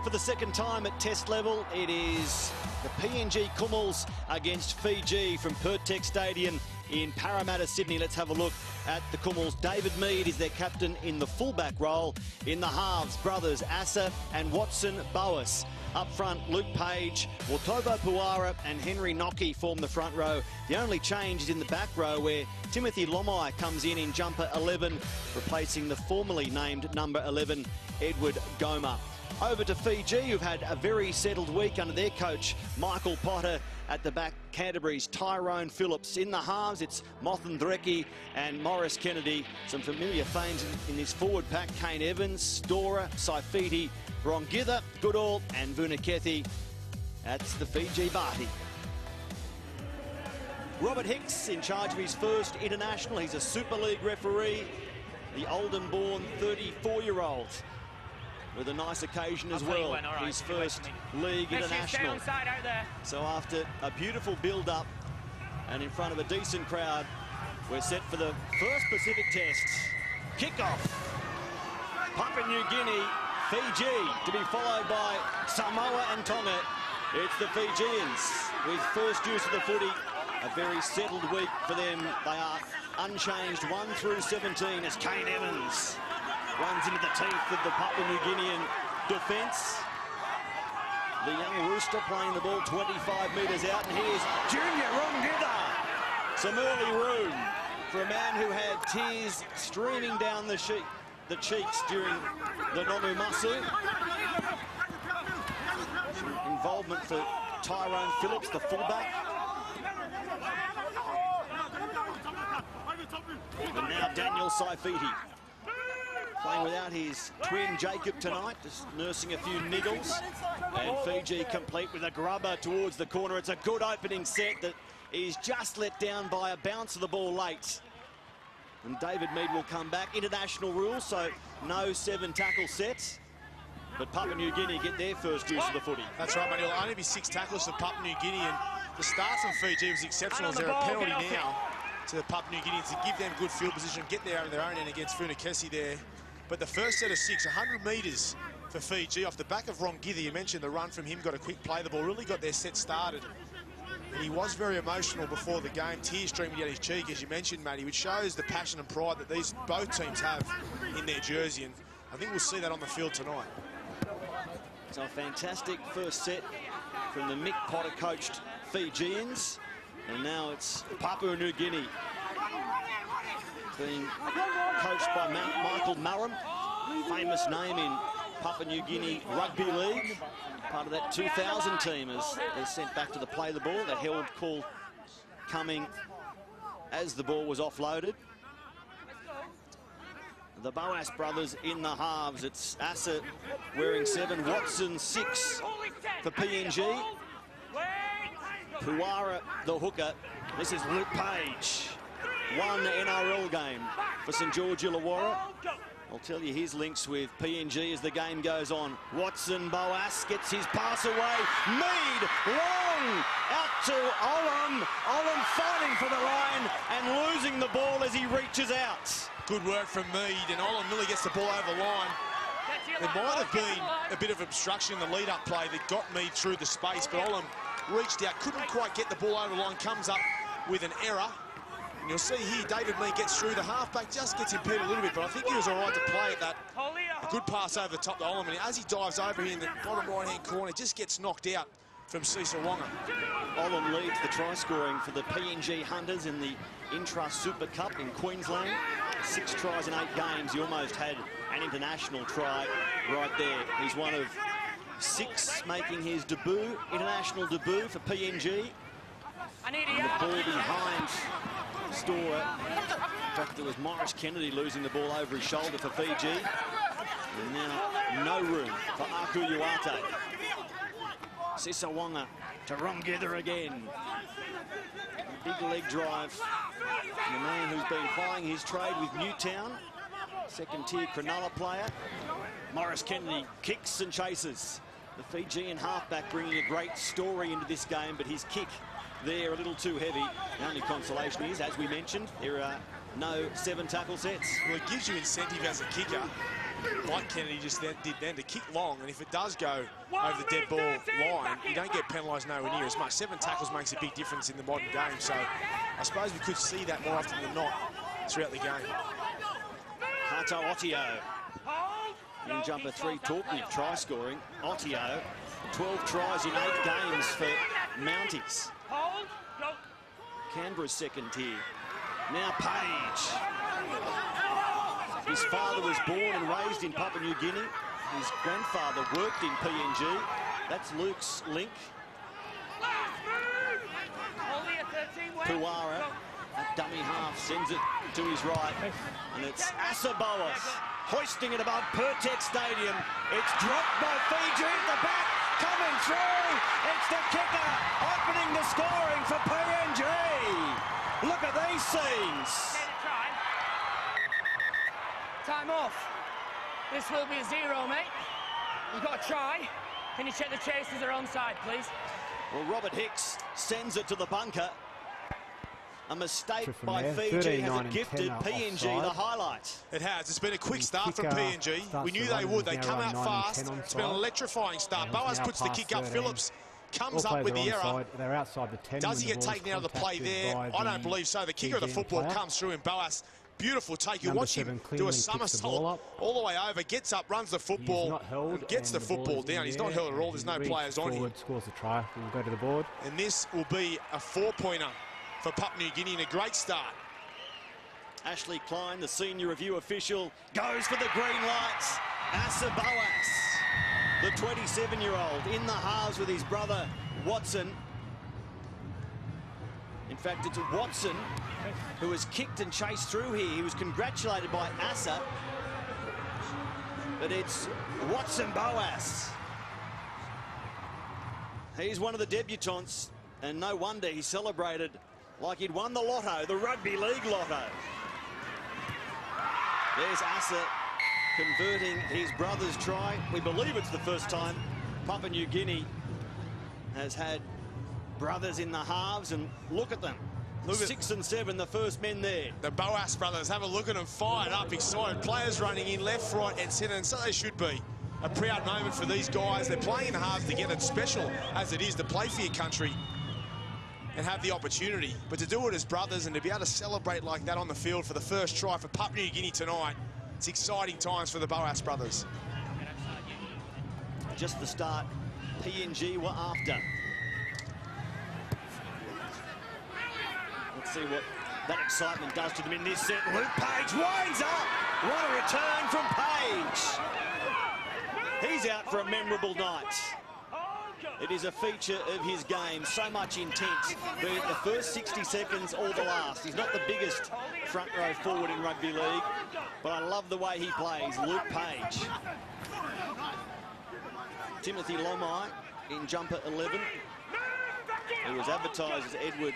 for the second time at test level. It is the PNG Kumuls against Fiji from Pertek Stadium in Parramatta, Sydney. Let's have a look at the Kumuls. David Mead is their captain in the fullback role. In the halves, brothers Asa and Watson Boas. Up front, Luke Page, Watobo Puara and Henry Nocky form the front row. The only change is in the back row, where Timothy Lomai comes in jumper 11, replacing the formerly named number 11, Edward Goma. Over to Fiji, who've had a very settled week under their coach, Michael Potter. At the back, Canterbury's Tyrone Phillips. In the halves, it's Mothan Drecki and Morris Kennedy. Some familiar fames in this forward pack: Kane Evans, Stora, Saifiti, Rongitha, Goodall and Vunakethi. That's the Fiji Bati. Robert Hicks in charge of his first international. He's a Super League referee, the Oldham-born 34-year-old. With a nice occasion as well, his first league international. So after a beautiful build-up and in front of a decent crowd, we're set for the first Pacific Test. Kick-off. Papua New Guinea, Fiji, to be followed by Samoa and Tonga. It's the Fijians with first use of the footy. A very settled week for them. They are unchanged 1 through 17 as Kane Evans runs into the teeth of the Papua New Guinean defence. The young rooster playing the ball 25 metres out, and here's Junior Rongitha. Some early room for a man who had tears streaming down the cheeks during the Nomu Masu. Some involvement for Tyrone Phillips, the fullback. And now Daniel Saifiti, playing without his twin Jacob tonight, just nursing a few niggles. And Fiji complete with a grubber towards the corner. It's a good opening set that is just let down by a bounce of the ball late. And David Mead will come back. International rules, so no 7 tackle sets. But Papua New Guinea get their first use of the footy. That's right, but it'll only be 6 tackles for Papua New Guinea. And the start from Fiji was exceptional. Is there a penalty now to the Papua New Guineans to give them good field position, get there on their own end against Funakesi there. But the first set of 6, 100 metres for Fiji off the back of Rongitha. You mentioned the run from him, got a quick play. The ball really got their set started. And he was very emotional before the game, tears streaming down his cheek, as you mentioned, Matty, which shows the passion and pride that both teams have in their jersey. And I think we'll see that on the field tonight. So a fantastic first set from the Mick Potter-coached Fijians. And now it's Papua New Guinea, being coached by Michael Malram, famous name in Papua New Guinea Rugby League, part of that 2000 team as they're sent back to the play the ball. The held call coming as the ball was offloaded. The Boas brothers in the halves. It's Asa wearing 7, Watson 6 for PNG. Puara the hooker. This is Luke Page. 1 NRL game for St George Illawarra. I'll tell you his links with PNG as the game goes on. Watson Boas gets his pass away. Mead long out to Olam. Olam fighting for the line and losing the ball as he reaches out. Good work from Mead, and Olam Miller gets the ball over the line. There might have been a bit of obstruction in the lead-up play that got Mead through the space, but Olam reached out, couldn't quite get the ball over the line, comes up with an error. And you'll see here, David Mead gets through. The halfback just gets impeded a little bit, but I think he was all right to play at that. A good pass over the top to Olam, and as he dives over here in the bottom right-hand corner, just gets knocked out from Sisawonga. Olam leads the try-scoring for the PNG Hunters in the Intra-Super Cup in Queensland. 6 tries in 8 games. He almost had an international try right there. He's one of 6 making his international debut for PNG. And the ball behind Store. In fact, it was Morris Kennedy losing the ball over his shoulder for Fiji. And now no room for Aku Uate. Sisawonga to Rongitha again. A big leg drive from the man who's been plying his trade with Newtown. Second-tier Cronulla player. Morris Kennedy kicks and chases. The Fijian halfback bringing a great story into this game, but his kick there a little too heavy. The only consolation is, as we mentioned, there are no 7 tackle sets. Well, it gives you incentive as a kicker, like Kennedy just did then, to kick long, and if it does go over the dead ball line, you don't get penalised nowhere near as much. 7 tackles makes a big difference in the modern game, so I suppose we could see that more often than not throughout the game. Hato Otio in jumper 3, talking of try scoring. Otio, 12 tries in 8 games for Mounties. Canberra's second tier. Now Page. His father was born and raised in Papua New Guinea. His grandfather worked in PNG. That's Luke's link. Puara, that dummy half, sends it to his right. And it's Asaboas hoisting it above Pertek Stadium. It's dropped by Fiji at the back, coming through. It's the kicker opening the scoring for PNG. Look at these scenes. Time off. This will be a 0, mate. You've got to try. Can you check the chasers are onside, please? Well, Robert Hicks sends it to the bunker. A mistake by there. Fiji has gifted PNG the highlight. It has. It's been a quick start from PNG. We knew they would. They come out fast. It's been an electrifying start. Boas puts the kick up. Phillips comes up with the error. They're outside the 10. Does he get taken out of the play there? I don't believe so. The kicker of the football comes through, and Boas, beautiful take. You watch him do a somersault all the way over, gets up, runs the football, gets the football down. He's not held at all. There's no players on him. Scores the try. We'll go to the board. And this will be a 4-pointer for Papua New Guinea, and a great start. Ashley Klein, the senior review official, goes for the green lights. Asaboas, the 27-year-old, in the halves with his brother Watson. In fact, it's Watson who was kicked and chased through here. He was congratulated by Asa, but it's Watson Boas. He's one of the debutants, and no wonder he celebrated like he'd won the lotto, the rugby league lotto. There's Asa converting his brother's try. We believe it's the first time Papua New Guinea has had brothers in the halves, and look at them. Look 6 and 7, the first men there. The Boas brothers, have a look at them, fired up, excited. Players running in left, right and centre, and so they should be. A proud moment for these guys. They're playing in the halves together. It's special as it is to play for your country and have the opportunity, but to do it as brothers and to be able to celebrate like that on the field for the first try for Papua New Guinea tonight, it's exciting times for the Boas brothers. Just the start PNG were after. Let's see what that excitement does to them in this set. Luke Page winds up. What a return from Page. He's out for a memorable night. It is a feature of his game, so much intent, be it the first 60 seconds or the last. He's not the biggest front row forward in rugby league, but I love the way he plays. Luke Page. Timothy Lomai in jumper 11. He was advertised as Edward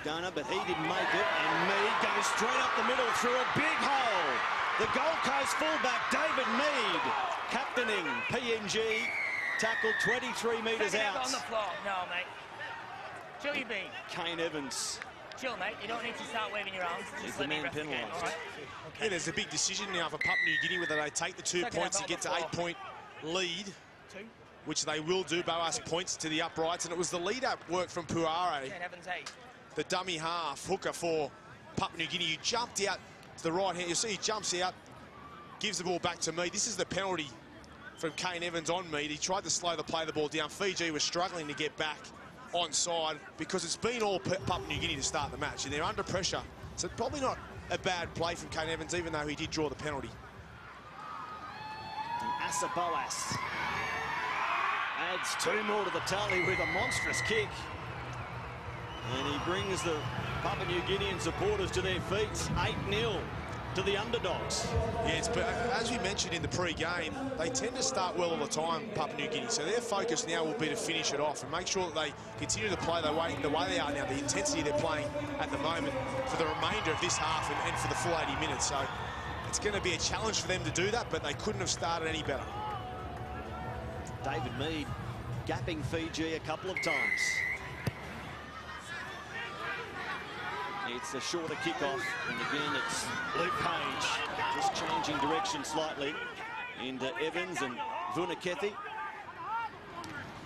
Gunner, but he didn't make it, and Mead goes straight up the middle through a big hole. The Gold Coast fullback, David Mead, captaining PNG. Tackled 23 metres out. On the floor. No, mate. Chill your bean. Kane Evans. Chill, mate. You don't need to start waving your arms. Is the man penalised? Right? Okay. Yeah, there's a big decision now for Papua New Guinea whether they take the 2 points to get to 8-point lead, which they will do. Boas points to the uprights, and it was the lead-up work from Puara, the dummy half hooker for Papua New Guinea. You jumped out to the right hand. You see he jumps out, gives the ball back to me. This is the penalty from Kane Evans on Mead. He tried to slow the play the ball down. Fiji was struggling to get back onside because it's been all Papua New Guinea to start the match, and they're under pressure. So probably not a bad play from Kane Evans, even though he did draw the penalty. And Asaboas adds 2 more to the tally with a monstrous kick. And he brings the Papua New Guinean supporters to their feet. 8-0. To the underdogs. Yes, but as we mentioned in the pre-game, they tend to start well all the time, Papua New Guinea. So their focus now will be to finish it off and make sure that they continue to play the way they are now, the intensity they're playing at the moment for the remainder of this half and for the full 80 minutes. So it's going to be a challenge for them to do that, but they couldn't have started any better. David Mead gapping Fiji a couple of times. It's a shorter kickoff, and again it's Luke Page just changing direction slightly into Evans and Vunakethi.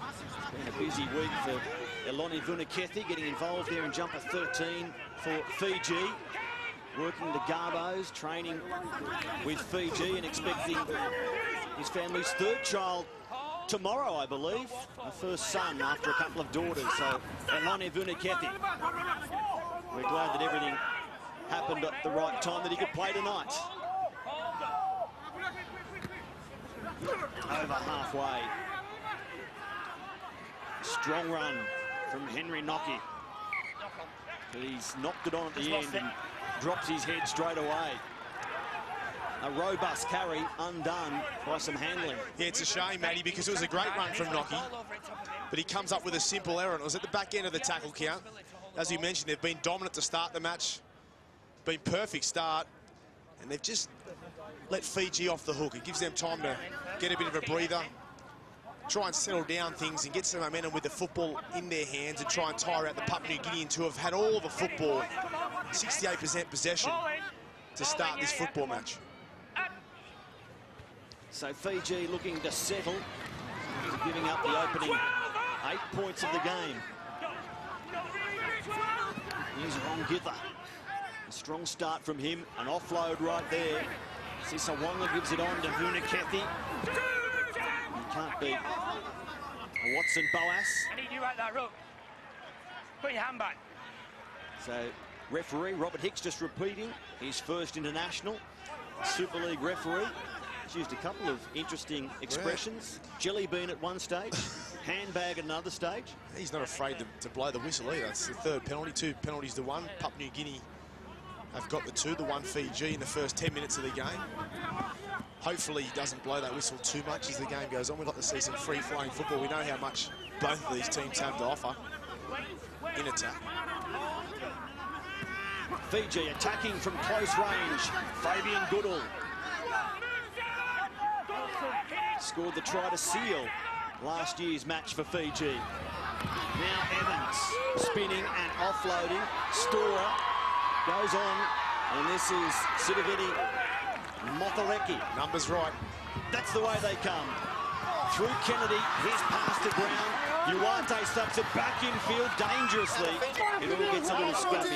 It's been a busy week for Eloni Vunakethi, getting involved there in jumper 13 for Fiji. Working the Garbos, training with Fiji and expecting his family's third child tomorrow, I believe. A first son after a couple of daughters. So Eloni Vunakethi. We're glad that everything happened at the right time, that he could play tonight. Over halfway. Strong run from Henry Nocky. But he's knocked it on at the end and drops his head straight away. A robust carry undone by some handling. Yeah, it's a shame, Matty, because it was a great run from Nocky, but he comes up with a simple error, and it was at the back end of the tackle count. As you mentioned, they've been dominant to start the match, been perfect start, and they've just let Fiji off the hook. It gives them time to get a bit of a breather, try and settle down things and get some momentum with the football in their hands and try and tire out the Papua New Guineans, who have had all the football, 68% possession to start this football match. So Fiji looking to settle after giving up the opening 8 points of the game. Here's Rongitha. A strong start from him, an offload right there. Sisawanga gives it on to Vunakethi. You can't beat Watson Boas. I need you right there, Rook. Put your hand back. So referee Robert Hicks just repeating his first international. Super League referee. He's used a couple of interesting expressions. Yeah. Jelly bean at one stage, handbag at another stage. He's not afraid to blow the whistle either. It's the third penalty, 2 penalties to 1. Papua New Guinea have got the 2, the 1 Fiji in the first 10 minutes of the game. Hopefully he doesn't blow that whistle too much as the game goes on. We'd like to see some free-flowing football. We know how much both of these teams have to offer in attack. Fiji attacking from close range. Fabian Goodall scored the try to seal last year's match for Fiji. Now Evans spinning and offloading. Storer goes on, and this is Sidavini Mothareki. Numbers right. That's the way they come. Through Kennedy, here's pass to Brown. Uwate stuffs it back infield dangerously. It all gets a little scrappy.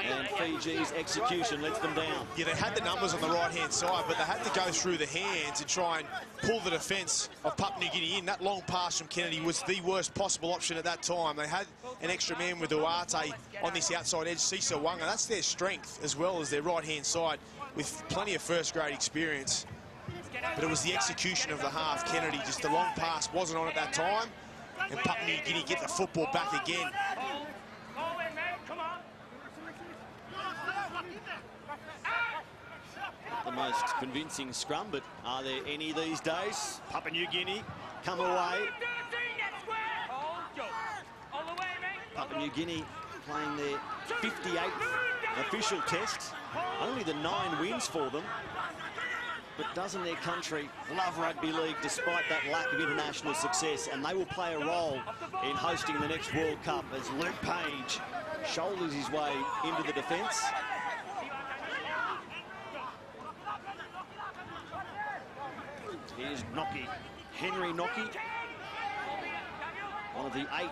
And Fiji's execution lets them down. Yeah, they had the numbers on the right-hand side, but they had to go through the hands and try and pull the defence of Papua New Guinea in. That long pass from Kennedy was the worst possible option at that time. They had an extra man with Uwate on this outside edge, Sisawanga. That's their strength as well as their right-hand side with plenty of first-grade experience. But it was the execution of the half. Kennedy, just the long pass wasn't on at that time. And Papua New Guinea get the football back again. The most convincing scrum, but are there any these days? Papua New Guinea come away. Papua New Guinea playing their 58th official test. Only the 9 wins for them. But doesn't their country love rugby league despite that lack of international success? And they will play a role in hosting the next World Cup as Luke Page shoulders his way into the defence. Here's Nocky, Henry Nocky, one of the 8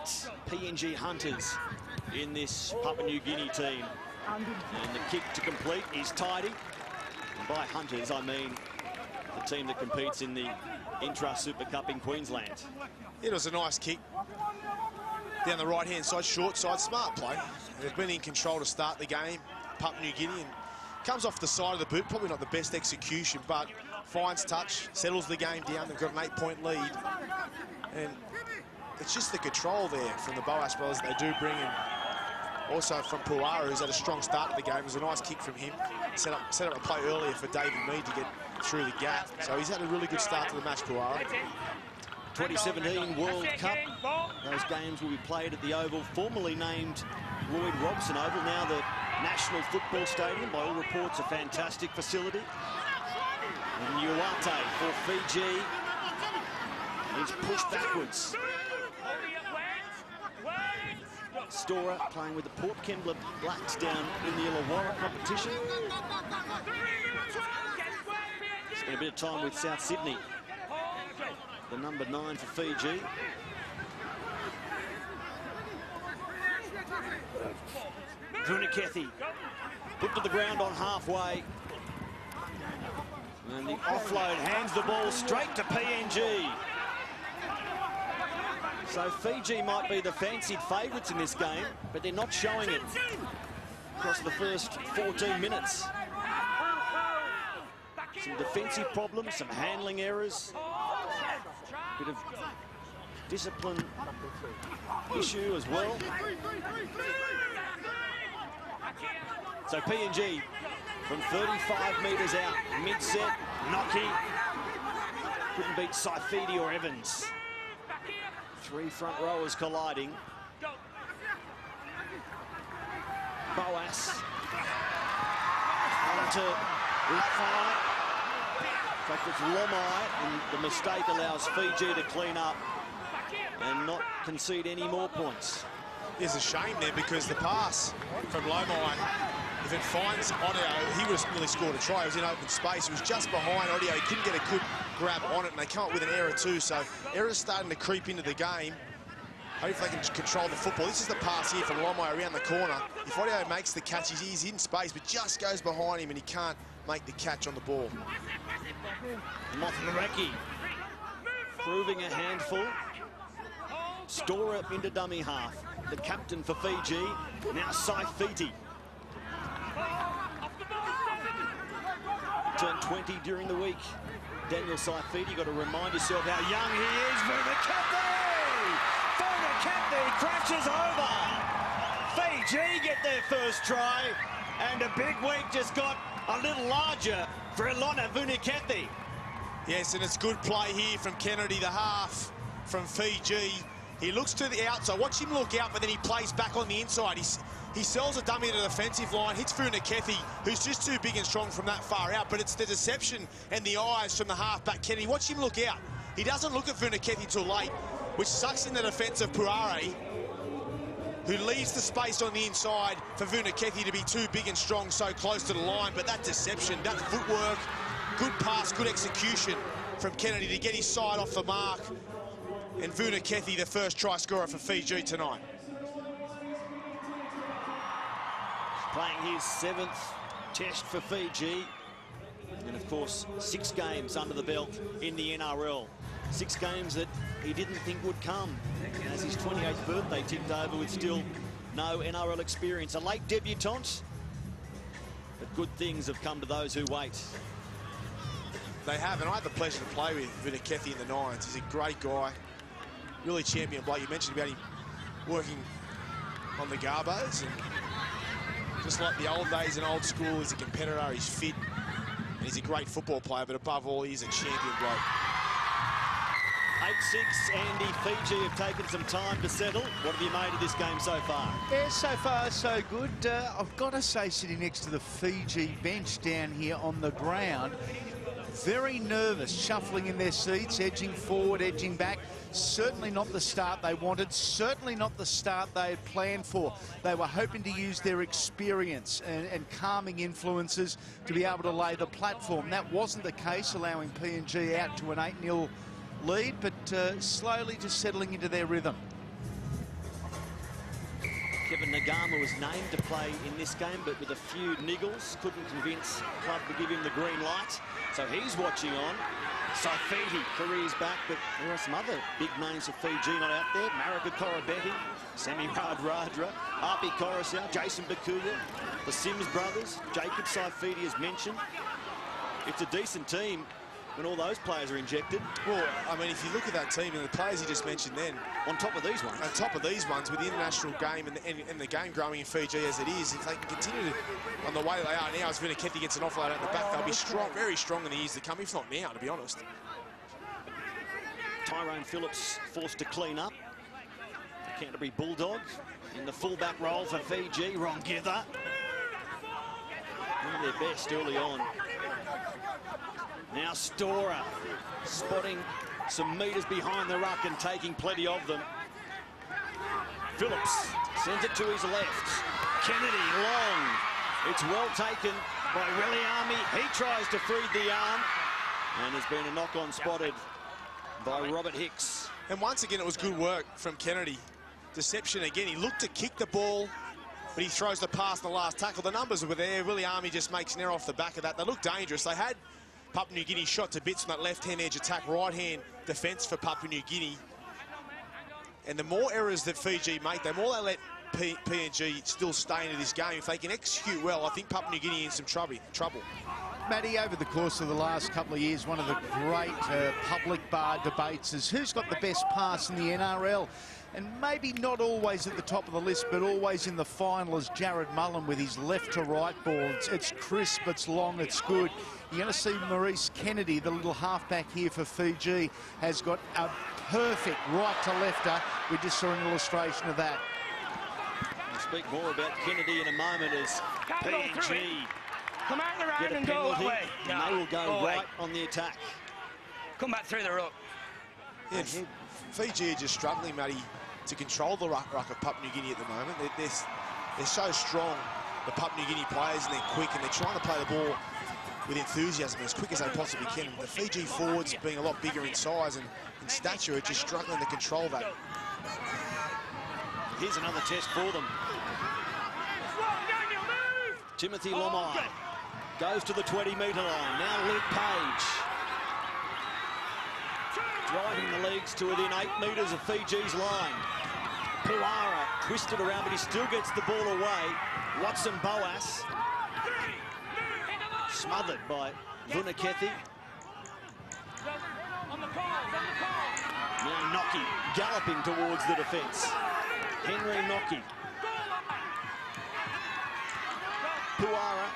PNG hunters in this Papua New Guinea team. And the kick to complete is tidy. And by hunters, I mean the team that competes in the Intra-Super Cup in Queensland. It was a nice kick down the right-hand side, short side, smart play. They've been in control to start the game, Papua New Guinea, and comes off the side of the boot. Probably not the best execution, but finds touch, settles the game down. They've got an 8-point lead. And it's just the control there from the Boas brothers that they do bring in. Also from Puara, who's had a strong start to the game. It was a nice kick from him. Set up a play earlier for David Mead to get through the gap. So he's had a really good start to the match, Puara. 2017 World Cup. Those games will be played at the Oval, formerly named Lloyd Robson Oval, now the National Football Stadium. By all reports, a fantastic facility. And Uwate for Fiji. He's pushed backwards. Storer playing with the Port Kembla Blacks down in the Illawarra competition. Spent a bit of time with South Sydney, the number 9 for Fiji. Vunikethy put to the ground on halfway. And the offload hands the ball straight to PNG. So Fiji might be the fancied favourites in this game, but they're not showing it across the first 14 minutes. Some defensive problems, some handling errors, a bit of discipline issue as well. So PNG from 35 metres out, mid-set, Noki. Couldn't beat Saifidi or Evans. 3 front rowers colliding. Boas. On to Lafai. In fact, it's Lomai, and the mistake allows Fiji to clean up and not concede any more points. There's a shame there because the pass from Lomai, if it finds Audio, he would have really scored a try. It was in open space. It was just behind Audio. He couldn't get a good grab on it, and they come up with an error too. So errors starting to creep into the game. Hopefully they can control the football. This is the pass here from Lomai around the corner. If Audio makes the catch, he's in space, but just goes behind him and he can't make the catch on the ball. Mothmareki proving a handful. Storer into dummy half. The captain for Fiji, now Saifidi. Turned 20 during the week. Daniel Saifidi, got to remind yourself how young he is. Vunikethy crashes over. Fiji get their first try, and a big week just got a little larger for Ilona Vunikethy. Yes, and it's good play here from Kennedy, the half from Fiji. He looks to the outside. Watch him look out, but then he plays back on the inside. He sells a dummy to the defensive line, hits Vunikethy, who's just too big and strong from that far out. But it's the deception and the eyes from the halfback, Kennedy. Watch him look out. He doesn't look at Vunikethy till late, which sucks in the defence of Puare, who leaves the space on the inside for Vunikethy to be too big and strong so close to the line. But that deception, that footwork, good pass, good execution from Kennedy to get his side off the mark. And Vunikethy, the first try scorer for Fiji tonight. Playing his 7th test for Fiji. And of course, 6 games under the belt in the NRL. 6 games that he didn't think would come. As his 28th birthday ticked over with still no NRL experience. A late debutant, but good things have come to those who wait. They have, and I had the pleasure to play with Vunikethy in the Nines. He's a great guy. Really champion bloke. You mentioned about him working on the Garbos, and just like the old days and old school, he's a competitor, he's fit, and he's a great football player, but above all, he's a champion bloke. 8-6, Andy. Fiji have taken some time to settle. What have you made of this game so far? Yeah, so far so good. I've got to say, sitting next to the Fiji bench down here on the ground, very nervous, shuffling in their seats, edging forward, edging back. Certainly not the start they wanted, certainly not the start they had planned for. They were hoping to use their experience and calming influences to be able to lay the platform. That wasn't the case, allowing PNG out to an 8-0 lead, but slowly just settling into their rhythm. Kevin Nagama was named to play in this game, but with a few niggles, couldn't convince the club to give him the green light. So he's watching on. Saifidi careers back, but there are some other big names for Fiji not out there. Marika Korobetti, Sami Radradra, Api Coruscant, Jason Bakuya, the Sims brothers, Jacob Saifidi as mentioned. It's a decent team when all those players are injected. Well, I mean, if you look at that team and the players you just mentioned then, on top of these ones. On top of these ones, with the international game and the game growing in Fiji as it is, if they can continue on the way they are now, as Vunikethy gets an offload out the back, they'll be strong, very strong in the years to come, if not now, to be honest. Tyrone Phillips forced to clean up. The Canterbury Bulldog in the fullback role for Fiji. Rongitha. One of their best early on. Now Storer spotting some metres behind the ruck and taking plenty of them. Phillips Sends it to his left. Kennedy, long. It's well taken by Williami. He tries to feed the arm. And there's been a knock-on spotted by Robert Hicks. And once again, it was good work from Kennedy. Deception again. He looked to kick the ball, but he throws the pass in the last tackle. The numbers were there. Williami just makes an error off the back of that. They look dangerous. They had Papua New Guinea shot to bits from that left-hand edge attack, right-hand defence for Papua New Guinea. And the more errors that Fiji make, the more they let PNG still stay into this game. If they can execute well, I think Papua New Guinea in some trouble. Matty, over the course of the last couple of years, one of the great public bar debates is who's got the best pass in the NRL. And maybe not always at the top of the list, but always in the final is Jared Mullen with his left to right ball. It's crisp, it's long, it's good. You're going to see Maurice Kennedy, the little halfback here for Fiji, has got a perfect right to lefter. We just saw an illustration of that. We'll speak more about Kennedy in a moment as PNG come out the round get a and penalty, go away. and they will go right on the attack. Come back through the ruck. Yeah, Fiji are just struggling, Matty, to control the ruck of Papua New Guinea at the moment. They're so strong, the Papua New Guinea players, and they're quick, and they're trying to play the ball with enthusiasm as quick as they possibly can. The Fiji forwards, being a lot bigger in size and in stature, are just struggling to control that. Here's another test for them. Timothy Lomai goes to the 20-metre line. Now Luke Page. Driving the legs to within 8 metres of Fiji's line. Puara twisted around, but he still gets the ball away. Watson Boas. Smothered by Vunakethi. Now Noki galloping towards the defence. Henry Noki. Puara.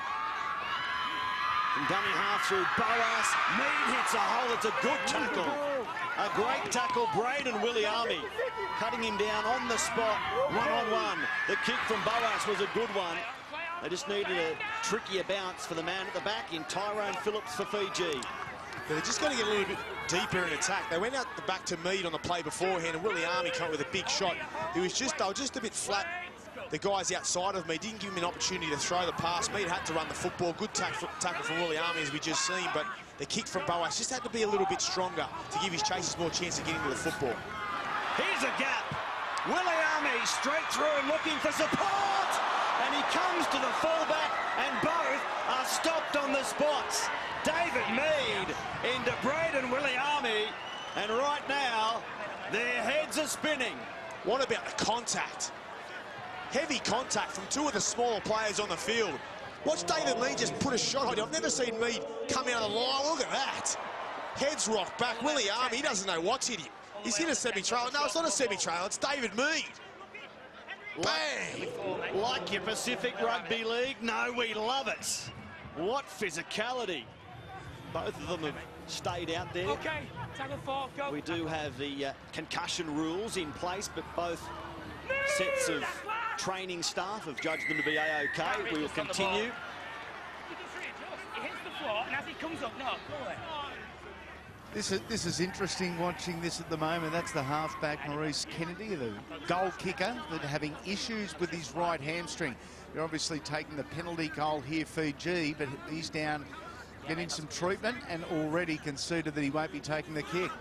From dummy half through Boas. Mead hits a hole. It's a good tackle. A great tackle. Braden Williami cutting him down on the spot. One-on-one. The kick from Boas was a good one. They just needed a trickier bounce for the man at the back in Tyrone Phillips for Fiji. They're just going to get a little bit deeper in attack. They went out the back to Mead on the play beforehand, and Williami came with a big shot. They were just a bit flat. The guys outside of me didn't give him an opportunity to throw the pass. Mead had to run the football. Good tackle from Williami, as we just seen, but the kick from Boas just had to be a little bit stronger to give his chasers more chance of getting to the football. Here's a gap. Williami straight through looking for support, and he comes to the fullback, and both are stopped on the spots. David Mead into Braden Williami, and right now their heads are spinning. What about the contact? Heavy contact from two of the smaller players on the field. Watch David Mead just put a shot on you. I've never seen Mead come out of the line. Look at that. Heads rocked back. Williami, he doesn't know what's hit him. He's hit a semi-trailer. No, it's not a semi-trailer. It's David Mead. Bang! Like your Pacific Rugby League? No, we love it. What physicality. Both of them have stayed out there. Okay, tackle 4, go. We do have the concussion rules in place, but both sets of training staff have judged them to be A-OK. We will continue. He hits the floor, and as he comes up, no, go away. This is interesting watching this at the moment. That's the halfback Maurice Kennedy, the goal kicker, that having issues with his right hamstring. They're obviously taking the penalty goal here, Fiji, but he's down getting some treatment and already conceded that he won't be taking the kick.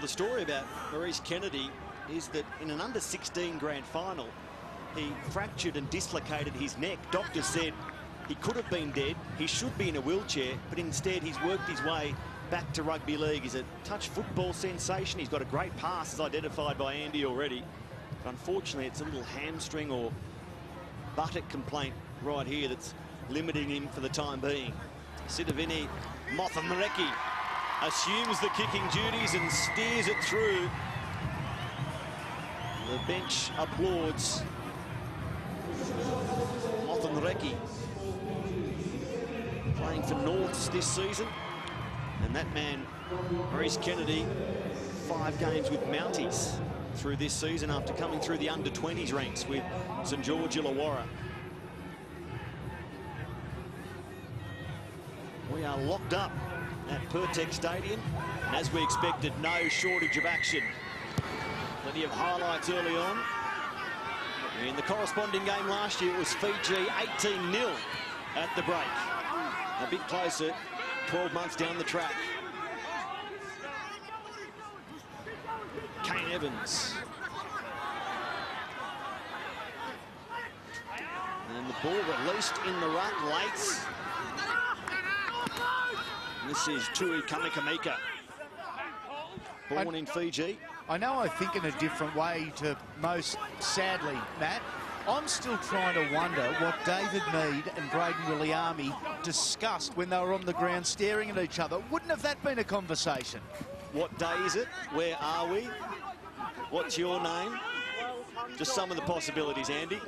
The story about Maurice Kennedy is that in an under-16 grand final, he fractured and dislocated his neck. Doctors said he could have been dead, he should be in a wheelchair, but instead he's worked his way back to rugby league. He's a touch football sensation. He's got a great pass, as identified by Andy already. But unfortunately, it's a little hamstring or buttock complaint right here that's limiting him for the time being. Sidavini Mothamreki assumes the kicking duties and steers it through. The bench applauds Mothamreki, playing for Norths this season. And that man, Maurice Kennedy, 5 games with Mounties through this season after coming through the under-20s ranks with St George Illawarra. We are locked up at Pertec Stadium, and as we expected, no shortage of action. Plenty of highlights early on. In the corresponding game last year, it was Fiji 18-0 at the break. A bit closer, 12 months down the track. Kane Evans. And the ball released in the ruck late. This is Tui Kamikamika, born in Fiji. I know I think in a different way to most, sadly, Matt. I'm still trying to wonder what David Mead and Braden Williami discussed when they were on the ground staring at each other. Wouldn't have that been a conversation? What day is it? Where are we? What's your name? Just some of the possibilities, Andy.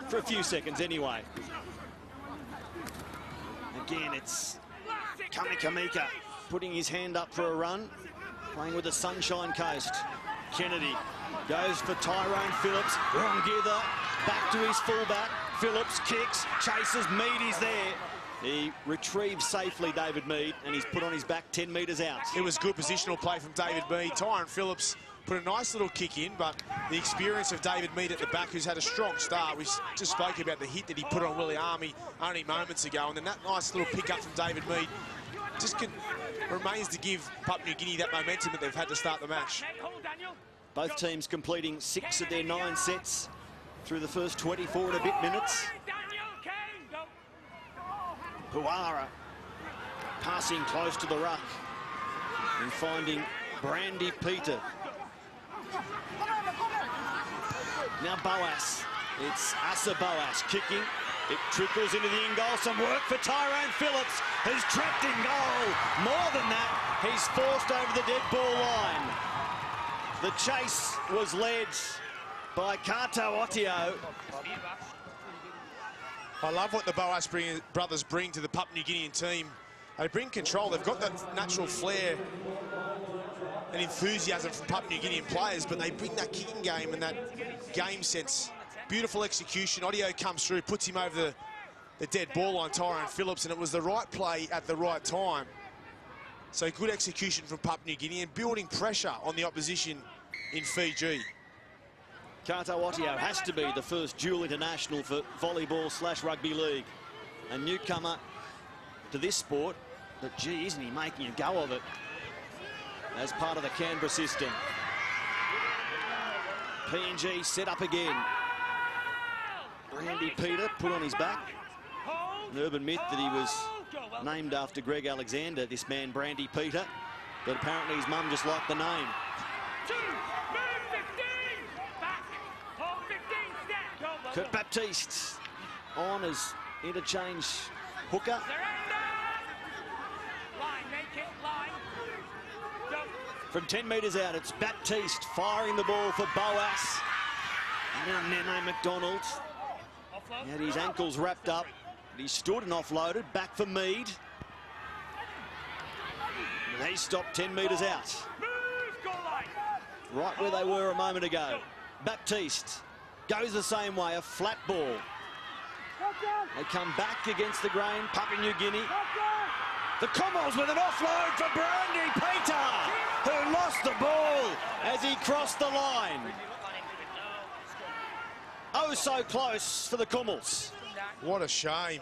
For a few seconds, anyway. Again, it's Kamikamika putting his hand up for a run, playing with the Sunshine Coast. Kennedy goes for Tyrone Phillips. Rongether back to his fullback. Phillips kicks, chases, Mead is there. He retrieves safely, David Mead, and he's put on his back 10 metres out. It was good positional play from David Mead. Tyrone Phillips put a nice little kick in, but the experience of David Mead at the back, who's had a strong start. We just spoke about the hit that he put on Williami only moments ago, and then that nice little pick up from David Mead just remains to give Papua New Guinea that momentum that they've had to start the match. Both teams completing 6 of their 9 sets through the first 24 and a bit minutes. Puara passing close to the ruck and finding Brandy Peter. Now Boas. It's Asa Boas kicking. It trickles into the in-goal. Some work for Tyrone Phillips, who's trapped in goal. More than that, he's forced over the dead ball line. The chase was led by Kato Otio. I love what the Boas brothers bring to the Papua New Guinean team. They bring control. They've got that natural flair and enthusiasm from Papua New Guinean players, but they bring that kicking game and that game sense. Beautiful execution. Audio comes through, puts him over the dead ball line, Tyrone Phillips, and it was the right play at the right time. So good execution from Papua New Guinea and building pressure on the opposition in Fiji. Kato Otio has to be the first dual international for volleyball/rugby league. A newcomer to this sport, but gee, isn't he making a go of it as part of the Canberra system. PNG set up again. Brandy Peter put on his back. An urban myth that he was named after Greg Alexander, this man Brandy Peter, but apparently his mum just liked the name. Kurt Baptiste on as interchange hooker. From 10 metres out, it's Baptiste firing the ball for Boas. Now Nene McDonald had his ankles wrapped up. He stood and offloaded, back for Mead. And he stopped 10 metres out. Right where they were a moment ago. Baptiste goes the same way, a flat ball. They come back against the grain, Papua New Guinea. The Commonwealth with an offload for Brandy Peter, who lost the ball as he crossed the line. Oh, so close for the Commonwealth. What a shame.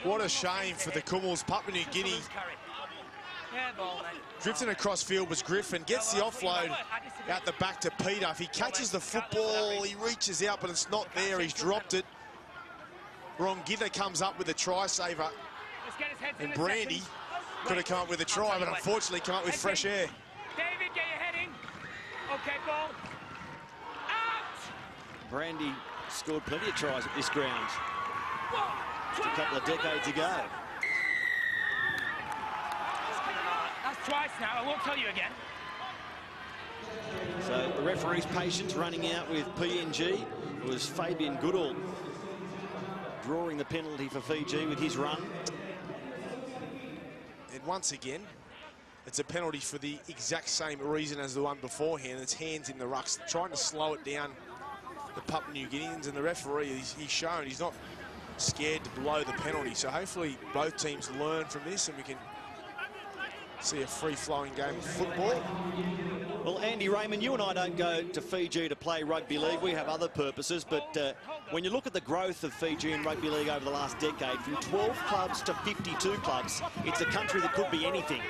What a shame for the Commonwealth. Papua New Guinea. Drifting across field was Griffin, gets the offload out the back to Peter. If he catches the football, he reaches out, but it's not there. He's dropped it. Rongether comes up with a try saver. And Brandy could have come up with a try, but unfortunately come up with fresh air. David, get your head in. Okay, ball. Out! Brandy scored plenty of tries at this ground. Just a couple of decades ago. That's twice now, I won't tell you again. So the referee's patience running out with PNG. It was Fabian Goodall drawing the penalty for Fiji with his run. And once again, it's a penalty for the exact same reason as the one beforehand. It's hands in the rucks, trying to slow it down, the Papua New Guineans, and the referee, he's shown he's not scared to blow the penalty. So hopefully both teams learn from this and we can see a free-flowing game of football. Well, Andy Raymond, you and I don't go to Fiji to play rugby league. We have other purposes, but when you look at the growth of Fiji in rugby league over the last decade, from 12 clubs to 52 clubs, it's a country that could be anything.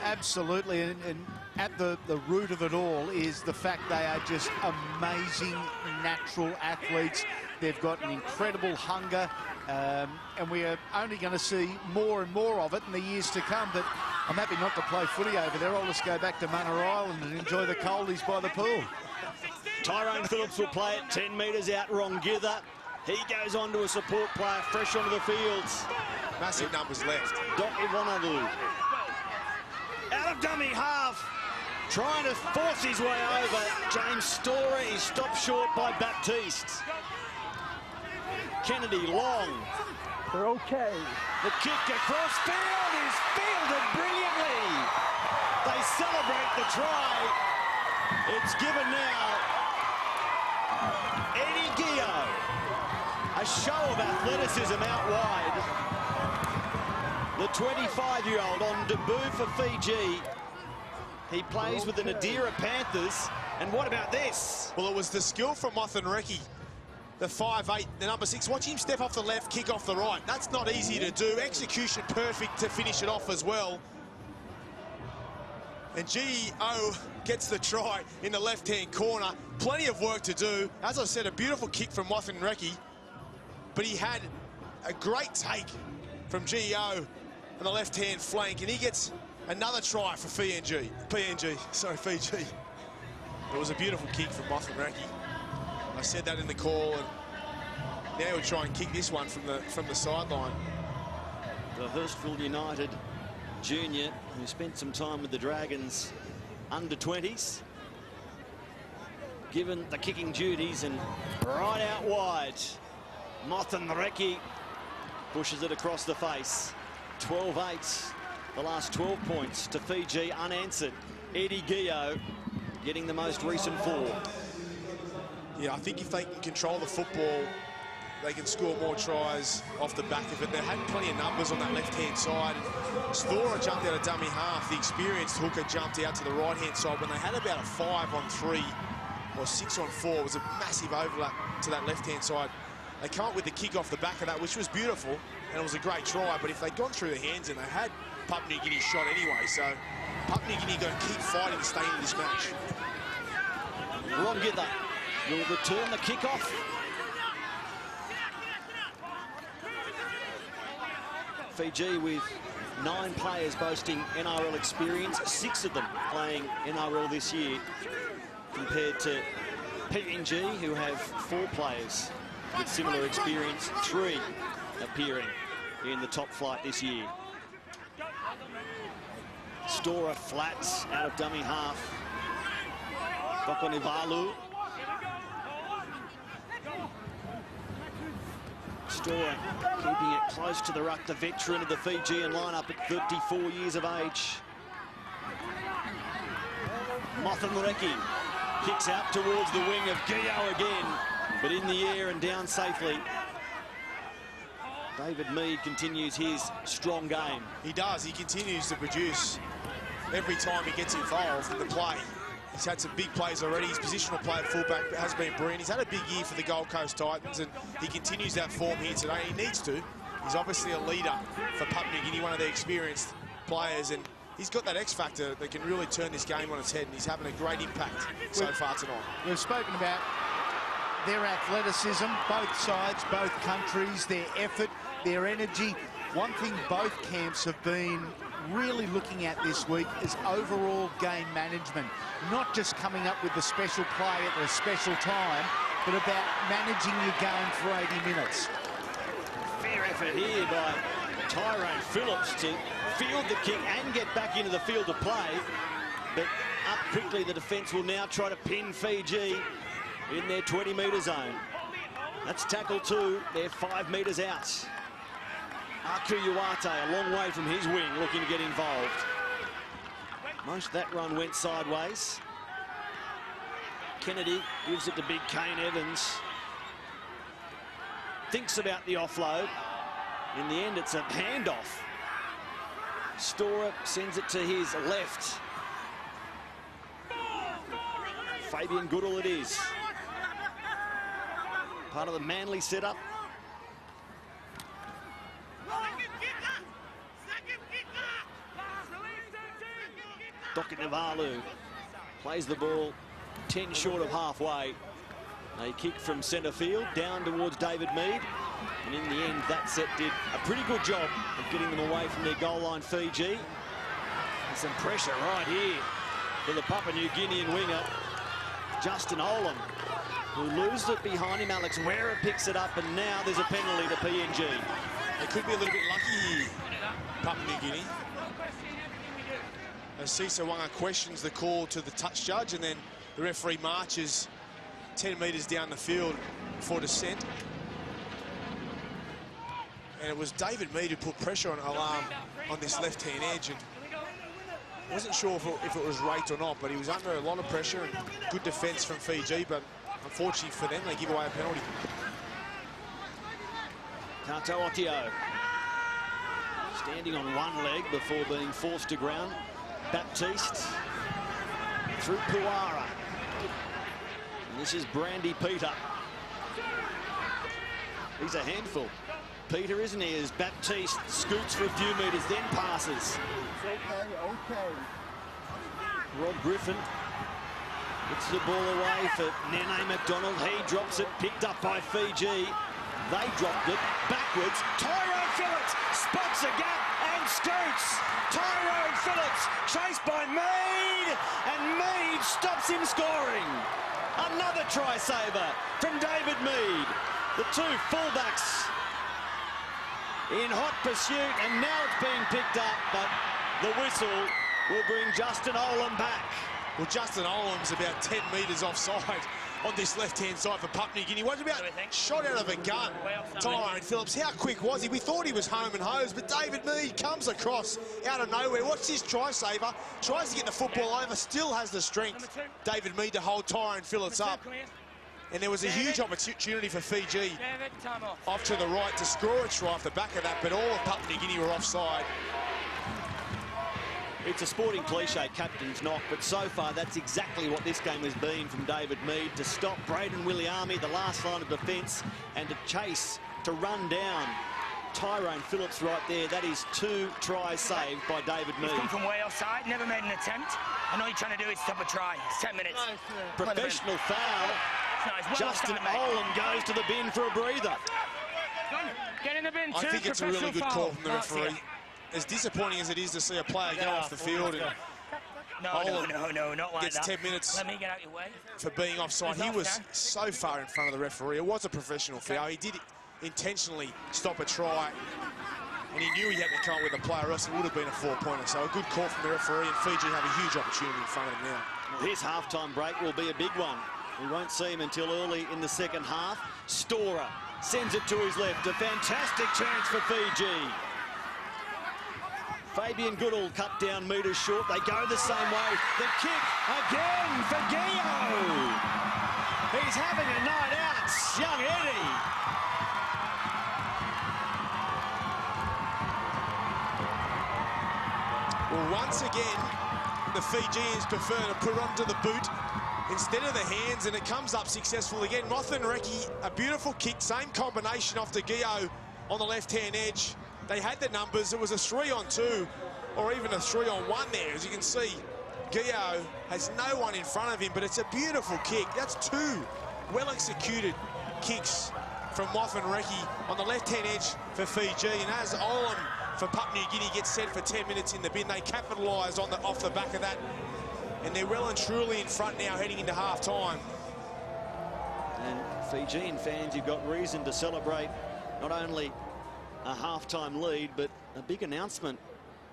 Absolutely, and at the root of it all is the fact they are just amazing natural athletes. They've got an incredible hunger, and we are only going to see more and more of it in the years to come. But I'm happy not to play footy over there. I'll just go back to Manor Island and enjoy the coldies by the pool. Tyrone Phillips will play it 10 metres out Rongitha. He goes on to a support player fresh onto the fields. Massive numbers left. Doki Vonadu. Out of dummy half. Trying to force his way over. James Storer is stopped short by Baptiste. Kennedy long. They're okay. The kick across field is fielded brilliantly. They celebrate the try. It's given now. Eddie Gio. A show of athleticism out wide. The 25-year-old on debut for Fiji. He plays with the Nadira Panthers. And what about this? Well, it was the skill from Mothenreki, the 5'8", the number 6. Watch him step off the left, kick off the right. That's not easy to do. Execution perfect to finish it off as well. And Gio gets the try in the left-hand corner. Plenty of work to do. As I said, a beautiful kick from Mothenreki. But he had a great take from Gio on the left-hand flank. And he gets another try for Fiji. It was a beautiful kick from Mothenreki. I said that in the call, and now we'll try and kick this one from the sideline. The Hurstville United junior who spent some time with the Dragons under-20s, given the kicking duties, and right out wide. Mothenreki pushes it across the face. 12-8. The last 12 points to Fiji unanswered. Eddie Gio getting the most recent 4. Yeah, I think if they can control the football, they can score more tries off the back of it. They had plenty of numbers on that left-hand side. Storer jumped out of dummy half. The experienced hooker jumped out to the right-hand side. When they had about a 5-on-3 or 6-on-4, it was a massive overlap to that left-hand side. They come up with the kick off the back of that, which was beautiful, and it was a great try. But if they'd gone through the hands, and they had Papua New Guinea shot anyway, so Papua New Guinea going to keep fighting to stay in this match. Rongitha will return the kickoff. Fiji with 9 players boasting NRL experience, 6 of them playing NRL this year, compared to PNG, who have 4 players with similar experience, 3 appearing in the top flight this year. Storer flats out of dummy half. Bokonivalu. Storer keeping it close to the ruck, the veteran of the Fijian lineup at 34 years of age. Mothenreki kicks out towards the wing of Gio again, but in the air and down safely. David Mead continues his strong game. He does. He continues to produce every time he gets involved in the play. He's had some big plays already. His positional play at fullback has been brilliant. He's had a big year for the Gold Coast Titans, and he continues that form here today. He needs to. He's obviously a leader for Papua New Guinea, one of their experienced players, and he's got that X factor that can really turn this game on its head, and he's having a great impact so far tonight. We've spoken about their athleticism, both sides, both countries, their effort, their energy. One thing both camps have been really looking at this week is overall game management. Not just coming up with the special play at a special time, but about managing your game for 80 minutes. Fair effort here by Tyrone Phillips to field the kick and get back into the field of play. But up quickly, the defence will now try to pin Fiji in their 20-metre zone. That's tackle 2. They're 5 metres out. Aku Uate a long way from his wing, looking to get involved. Most of that run went sideways. Kennedy gives it to big Kane Evans. Thinks about the offload. In the end, it's a handoff. Storer sends it to his left. Fabian Goodall it is. Part of the Manly setup. Doki Navalu plays the ball 10 short of halfway. A kick from centre field down towards David Mead. And in the end, that set did a pretty good job of getting them away from their goal line, Fiji. And some pressure right here for the Papua New Guinean winger, Justin Olam, who loses it behind him. Alex Wera picks it up, and now there's a penalty to PNG. They could be a little bit lucky here, Papua New Guinea. As Sisawanga questions the call to the touch judge, and then the referee marches 10 metres down the field for dissent. And it was David Mead who put pressure on Alam on this left-hand edge. And wasn't sure if it was right or not, but he was under a lot of pressure and good defence from Fiji. But unfortunately for them, they give away a penalty. Kato Otio standing on one leg before being forced to ground. Baptiste through Puara. And this is Brandy Peter. He's a handful. Peter, isn't he, as Baptiste scoots for a few metres, then passes. Okay. Rob Griffin gets the ball away for Nene McDonald. He drops it, picked up by Fiji. They dropped it backwards. Tyrone Phillips spots a gap and scoots. Tyrone Phillips chased by Mead, and Mead stops him scoring. Another try saver from David Mead. The two fullbacks in hot pursuit, and now it's being picked up, but the whistle will bring Justin Olam back. Well, Justin Olam's about 10 metres offside on this left-hand side for Papua New Guinea. Was about shot out of a gun. Tyrone Phillips, how quick was he? We thought he was home and hosed, but David Mead comes across out of nowhere. Watch this try saver. Tries to get the football over, still has the strength, David Mead, to hold Tyrone Phillips up. And there was a huge opportunity for Fiji off to the right to score a try off the back of that, but all of Papua New Guinea were offside. It's a sporting cliche, captain's knock, but so far that's exactly what this game has been from David Mead, to stop Braden Williami, the last line of defence, and to chase, to run down Tyrone Phillips right there. That is 2 tries saved by David Mead. He's come from way offside, never made an attempt. And all you're trying to do is stop a try. It's 10 minutes. Professional foul. Nice. Well Justin done, Olam goes to the bin for a breather. Get in the bin too. I think it's a really good call from the referee. As disappointing as it is to see a player go off the field, and no, not like gets that. 10 minutes Let me get out your way. for being offside. He was so far in front of the referee. It was a professional foul. He did intentionally stop a try, and he knew he had to come up with a player, or else it would have been a 4-pointer. So a good call from the referee, and Fiji have a huge opportunity in front of them now. Well, his halftime break will be a big one. We won't see him until early in the second half. Storer sends it to his left. A fantastic chance for Fiji. Fabian Goodall cut down metres short. They go the same way. The kick again for Gio. He's having a night out, young Eddie. Well, once again, the Fijians prefer to put onto the boot instead of the hands, and it comes up successful again. Mothan Reki, a beautiful kick, same combination off to Gio on the left-hand edge. They had the numbers. It was a 3-on-2 or even a 3-on-1 there. As you can see, Gio has no one in front of him, but it's a beautiful kick. That's 2 well-executed kicks from Mothan Reki on the left-hand edge for Fiji. And as Olam for Papua New Guinea gets set for 10 minutes in the bin, they capitalise on off the back of that. And they're well and truly in front now heading into half-time. And Fijian fans, you've got reason to celebrate not only a half-time lead, but a big announcement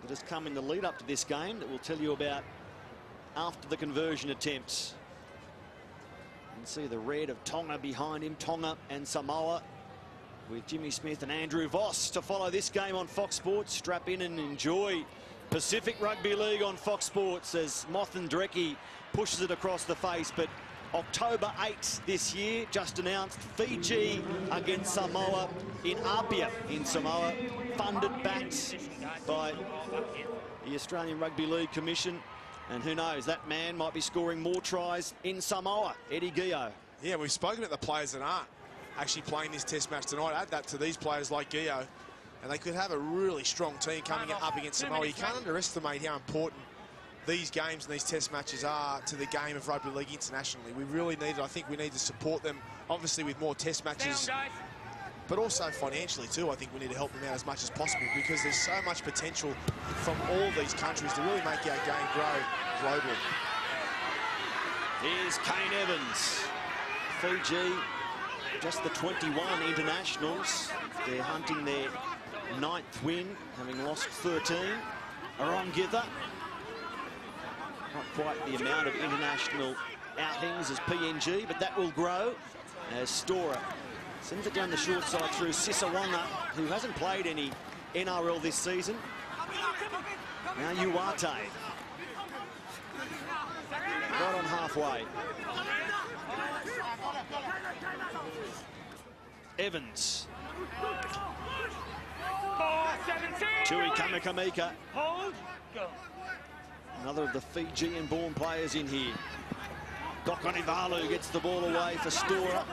that has come in the lead up to this game that we'll tell you about after the conversion attempts. You can see the red of Tonga behind him, Tonga and Samoa, with Jimmy Smith and Andrew Voss to follow this game on Fox Sports. Strap in and enjoy Pacific Rugby League on Fox Sports as Mothan Reki pushes it across the face. But October 8th this year, just announced, Fiji against Samoa in Apia in Samoa. funded, backed by the Australian Rugby League Commission. And who knows, that man might be scoring more tries in Samoa, Eddie Gio. Yeah, we've spoken about the players that aren't actually playing this test match tonight. Add that to these players like Gio, and they could have a really strong team coming up against Samoa. You can't underestimate how important these games and these test matches are to the game of rugby league internationally. We really need it. I think we need to support them, obviously, with more test matches, but also financially too. I think we need to help them out as much as possible, because there's so much potential from all these countries to really make our game grow globally. Here's Kane Evans. Fiji, just the 21 internationals. They're hunting their 9th win, having lost 13. Arongitha, not quite the amount of international outings as PNG, but that will grow as Stora sends it down the short side through Sisawanga, who hasn't played any NRL this season. Now Uwate. Right on halfway. Evans. Tui Kamakamika. Another of the Fijian-born players in here. Dokonivalu gets the ball away for Stora.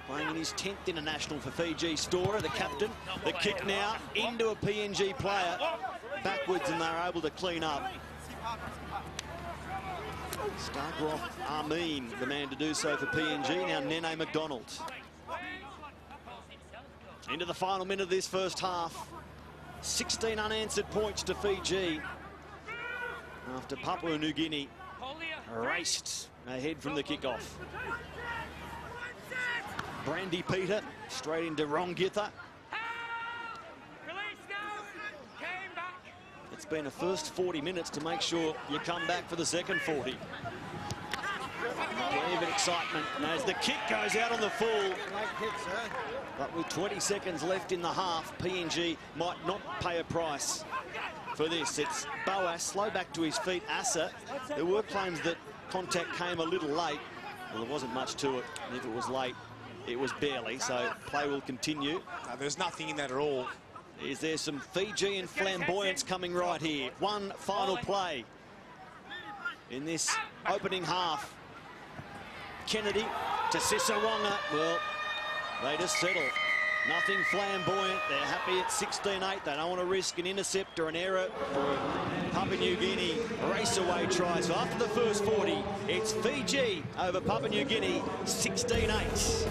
Playing in his 10th international for Fiji, Stora, the captain. The kick now into a PNG player. Backwards, and they're able to clean up. Stargroth Armin, the man to do so for PNG. Now Nene McDonald. Into the final minute of this first half. 16 unanswered points to Fiji after Papua New Guinea raced ahead from the kickoff. Brandy Peter straight into Rongitha. It's been a first 40 minutes to make sure you come back for the second 40. Wave of excitement as the kick goes out on the full. But with 20 seconds left in the half, PNG might not pay a price for this. It's Boas, slow back to his feet. Asa, there were claims that contact came a little late. Well, there wasn't much to it, and if it was late, it was barely, so play will continue. No, there's nothing in that at all. Is there some Fijian flamboyance coming right here? One final play in this opening half. Kennedy to Sisawanga. Well, they just settle. Nothing flamboyant. They're happy at 16-8. They don't want to risk an intercept or an error for Papua New Guinea. Race away try. So after the first 40, it's Fiji over Papua New Guinea, 16-8.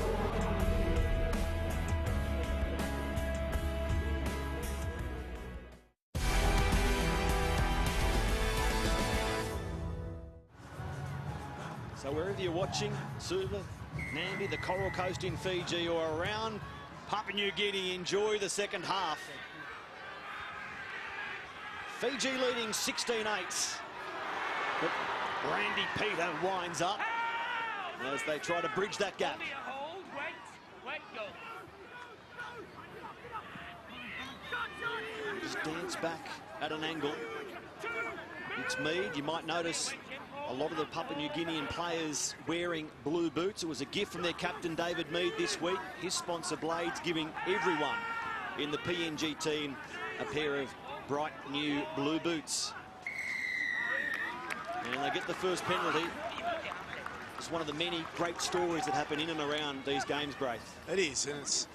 So wherever you're watching, Suva, Nambi, the Coral Coast in Fiji, or around Papua New Guinea, enjoy the second half. Fiji leading 16-8. But Brandy Peter winds up as they try to bridge that gap. Just dance back at an angle. It's Mead. You might notice a lot of the Papua New Guinean players wearing blue boots. It was a gift from their captain, David Mead, this week. His sponsor, Blades, giving everyone in the PNG team a pair of bright new blue boots. And they get the first penalty. It's one of the many great stories that happen in and around these games, Grace. It is, and it's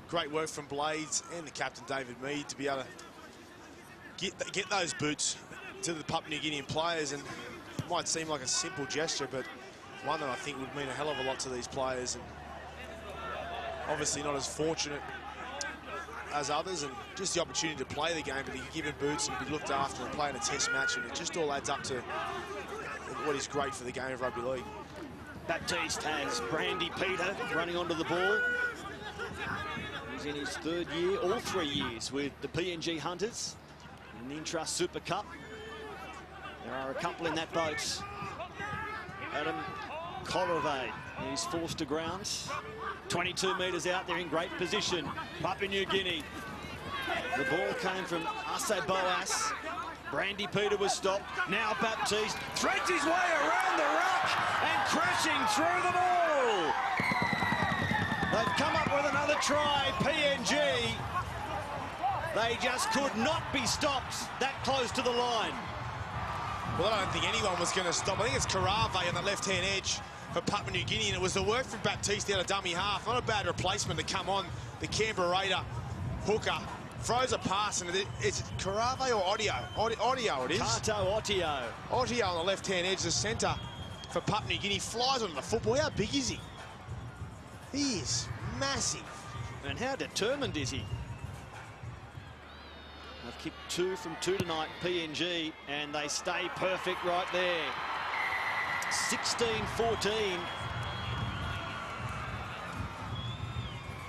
great work from Blades and the captain, David Mead, to be able to get those boots to the Papua New Guinean players. And might seem like a simple gesture, but one that I think would mean a hell of a lot to these players, and obviously not as fortunate as others, and just the opportunity to play the game, but to be given boots and be looked after and play in a test match, and it just all adds up to what is great for the game of rugby league. Baptiste has Brandy Peter running onto the ball. He's in his 3rd year, all 3 years with the PNG Hunters in the Intrust Super Cup. There are a couple in that boat. Adam Korove is forced to ground. 22 metres out there in great position. Papua New Guinea. The ball came from Ase Boas. Brandy Peter was stopped. Now Baptiste threads his way around the ruck and crashing through the ball. They've come up with another try, PNG. They just could not be stopped that close to the line. Well, I don't think anyone was going to stop. I think it's Karave on the left-hand edge for Papua New Guinea, and it was the work from Baptiste out of dummy half. Not a bad replacement to come on. The Canberra Raider hooker throws a pass, and it's Karave or Audio? Audio it is. Kato Otio. Otio on the left-hand edge, the centre for Papua New Guinea. Flies onto the football. How big is he? He is massive. And how determined is he? They've kicked 2 from 2 tonight, PNG, and they stay perfect right there. 16-14.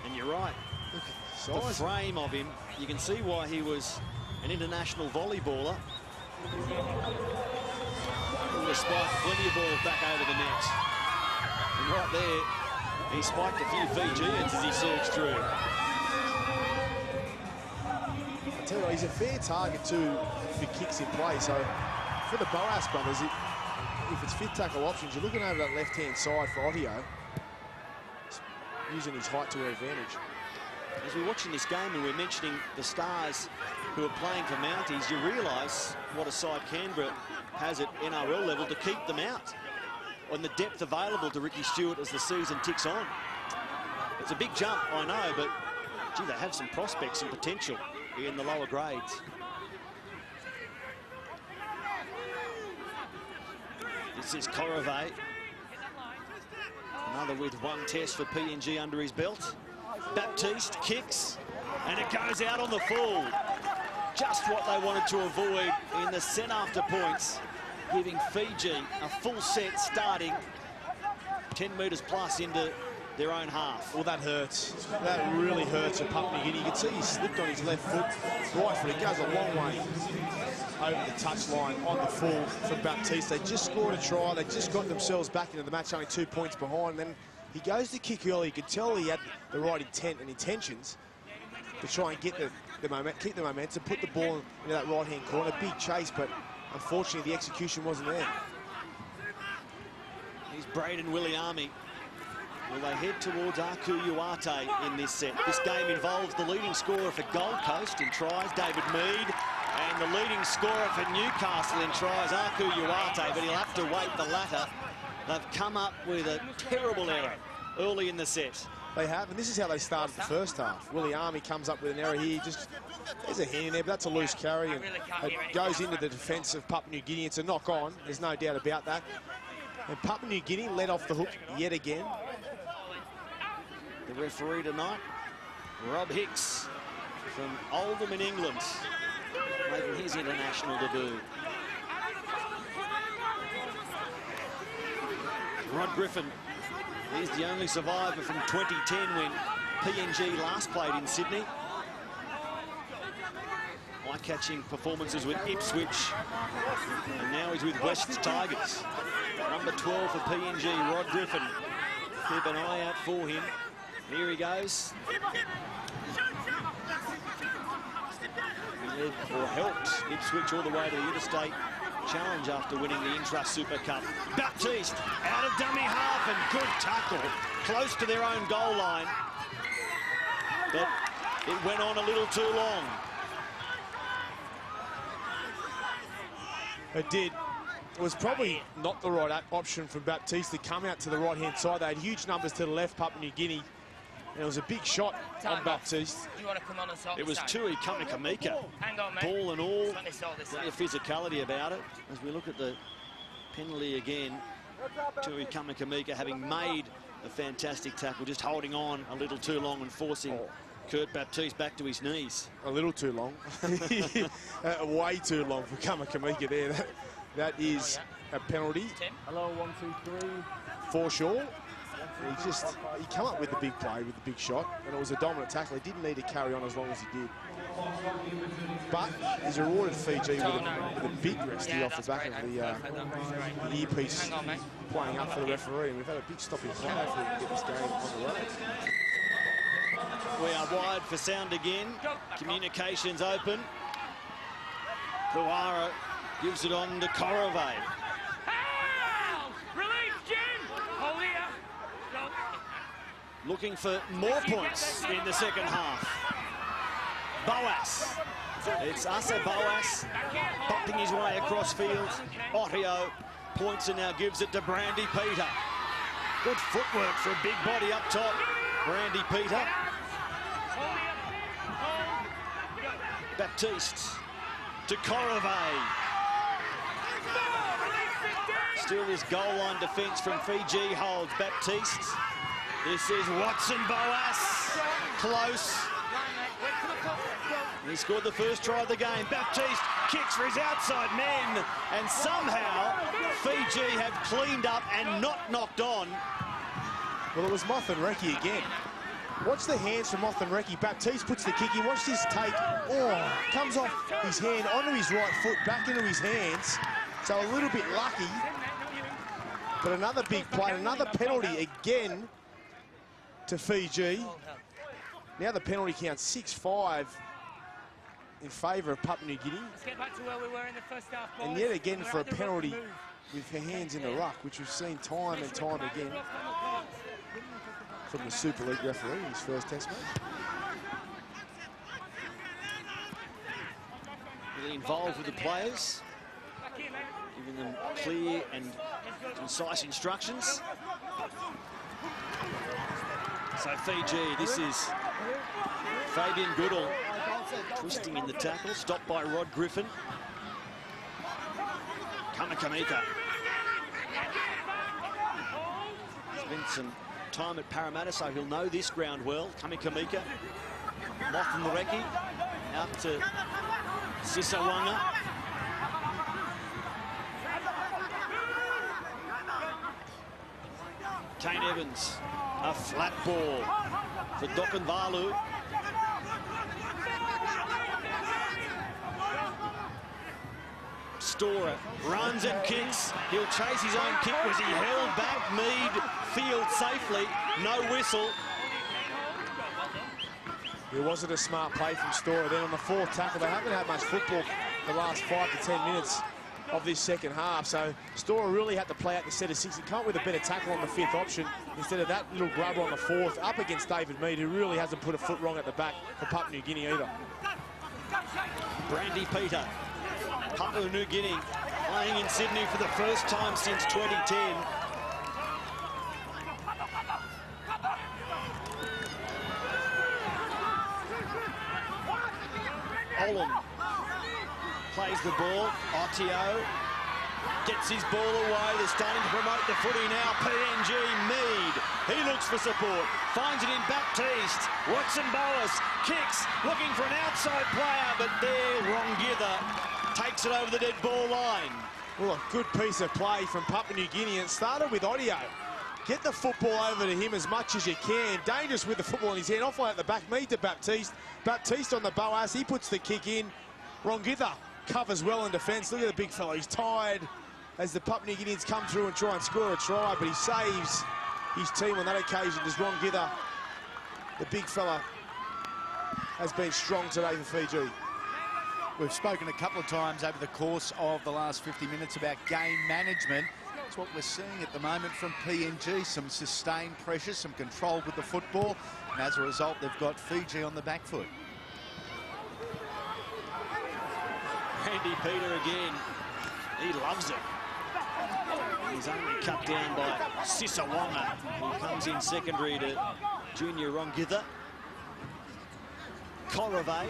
And you're right. Look at the size. The frame of him, you can see why he was an international volleyballer. He would have spiked plenty of balls back over the net. And right there, he spiked a few Fijians as he surged through. I tell you what, he's a fair target too for kicks in play. So for the Boas brothers, if it's fit tackle options, you're looking over that left-hand side for Otio, using his height to her advantage. As we're watching this game and we're mentioning the stars who are playing for Mounties, you realise what a side Canberra has at NRL level to keep them out. And the depth available to Ricky Stewart as the season ticks on. It's a big jump, I know, but gee, they have some prospects and potential in the lower grades. This is Korove. Another with 1 test for PNG under his belt. Baptiste kicks, and it goes out on the full. Just what they wanted to avoid in the set after points, giving Fiji a full set starting 10 metres plus into their own half. Well, that hurts. That really hurts a Papua New Guinea. You can see he slipped on his left foot. Right foot, it goes a long way over the touchline on the full for Baptiste. They just scored a try. They just got themselves back into the match, only 2 points behind. Then he goes to kick early. You could tell he had the right intent and intentions to try and get keep the momentum, put the ball into that right-hand corner. Big chase, but unfortunately the execution wasn't there. He's Braden Williami. Will they head towards Aku Uate in this set? This game involves the leading scorer for Gold Coast in tries, David Mead, and the leading scorer for Newcastle in tries, Aku Uate, but he'll have to wait the latter. They've come up with a terrible error early in the set. They have, and this is how they started the first half. Williami comes up with an error here. There's a hand in there, but that's a loose carry, and it goes into the defence of Papua New Guinea. It's a knock on, there's no doubt about that. And Papua New Guinea let off the hook yet again. The referee tonight, Rob Hicks from Oldham in England, making his international debut. Rod Griffin, he's the only survivor from 2010 when PNG last played in Sydney. Eye-catching performances with Ipswich, and now he's with West Tigers. Number 12 for PNG, Rod Griffin. Keep an eye out for him. Here he goes. He led or helped Ipswich all the way to the Interstate Challenge after winning the Intra-Super Cup. Baptiste out of dummy half, and good tackle close to their own goal line. But it went on a little too long. It did. It was probably not the right option from Baptiste to come out to the right-hand side. They had huge numbers to the left, Papua New Guinea. And it was a big shot on Baptiste. Do you want to come on and sort it was Tui Kamikamika. Hang on, mate. Ball and all. Plenty of physicality about it. As we look at the penalty again, Tui Kamikamika having made a fantastic tackle, just holding on a little too long and forcing Kurt Baptiste back to his knees. A little too long. Way too long for Kamikamika there. That is a penalty. Hello, 1, 2, 3. For sure. He came up with the big play, with the big shot, and it was a dominant tackle. He didn't need to carry on as long as he did. But he's rewarded Fiji with a big rest here off the back of the earpiece playing up for the referee. And we've had a big stop in play. Hopefully we can get this game on the road. We are wide for sound again. Communications open. Puara gives it on to Korove. looking for more points in the second half. Boas. It's Asa Boas popping his way across field. Ottio points and now gives it to Brandy Peter. Good footwork for a big body up top. Brandy Peter. Baptiste to Corove. Still this goal line defence from Fiji holds Baptiste. This is Watson Boas. Close. He scored the first try of the game. Baptiste kicks for his outside men, and somehow Fiji have cleaned up and not knocked on. Well, it was Mothenreki again. Watch the hands from Mothenreki. Baptiste puts the kick in. Watch this take. Oh, comes off his hand onto his right foot, back into his hands. So a little bit lucky. But another big play, another penalty again to Fiji. Now the penalty counts 6-5 in favour of Papua New Guinea. Let's get back to where we were in the first half, boys. And yet again for a penalty with her hands in the ruck, which we've seen time and time again from the Super League referee in his first test match. Really involved with the players, giving them clear and concise instructions. So Fiji, this is Fabian Goodall twisting in the tackle, stopped by Rod Griffin. Kamakamika. Spent some time at Parramatta, so he'll know this ground well. Kamakamika. Mothenreki out to Sisawanga. Kane Evans, a flat ball for Dokanvalu. Storer runs and kicks. He'll chase his own kick. Was he held back? Mead field safely. No whistle. It wasn't a smart play from Storer. Then on the fourth tackle, they haven't had much football the last 5 to 10 minutes of this second half. So Storer really had to play out the set of 6. He can't with a better tackle on the fifth option instead of that little grubber on the fourth up against David Mead, who really hasn't put a foot wrong at the back for Papua New Guinea either. Brandy Peter, Papua New Guinea, playing in Sydney for the first time since 2010. Olam plays the ball. Ottio gets his ball away. They're starting to promote the footy now. PNG, Mead. He looks for support. Finds it in Baptiste. Watson Boas kicks, looking for an outside player, but there, Rongitha takes it over the dead ball line. Well, a good piece of play from Papua New Guinea. It started with Ottio. Get the football over to him as much as you can. Dangerous with the football in his hand. Off-line at the back. Mead to Baptiste. Baptiste on the Boas. He puts the kick in. Rongitha covers well in defence. Look at the big fella. He's tired as the Papua New Guineans come through and try and score a try, but he saves his team on that occasion. Does Rongitha, the big fella, has been strong today for Fiji. We've spoken a couple of times over the course of the last 50 minutes about game management. That's what we're seeing at the moment from PNG. Some sustained pressure, some control with the football, and as a result, they've got Fiji on the back foot. Brandy Peter again. He loves it. He's only cut down by Sisawanga, who comes in secondary to junior Rongitha. Corove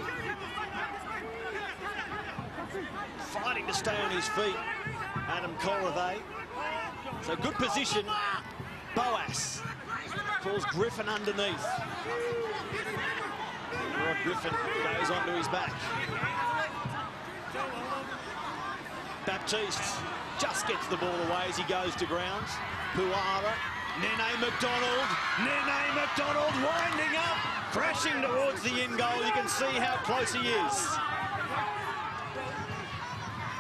fighting to stay on his feet. Adam Corove. So good position. Boas calls Griffin underneath. Rod Griffin goes onto his back. Baptiste just gets the ball away as he goes to ground. Puara, Nene McDonald winding up, crashing towards the in goal. You can see how close he is.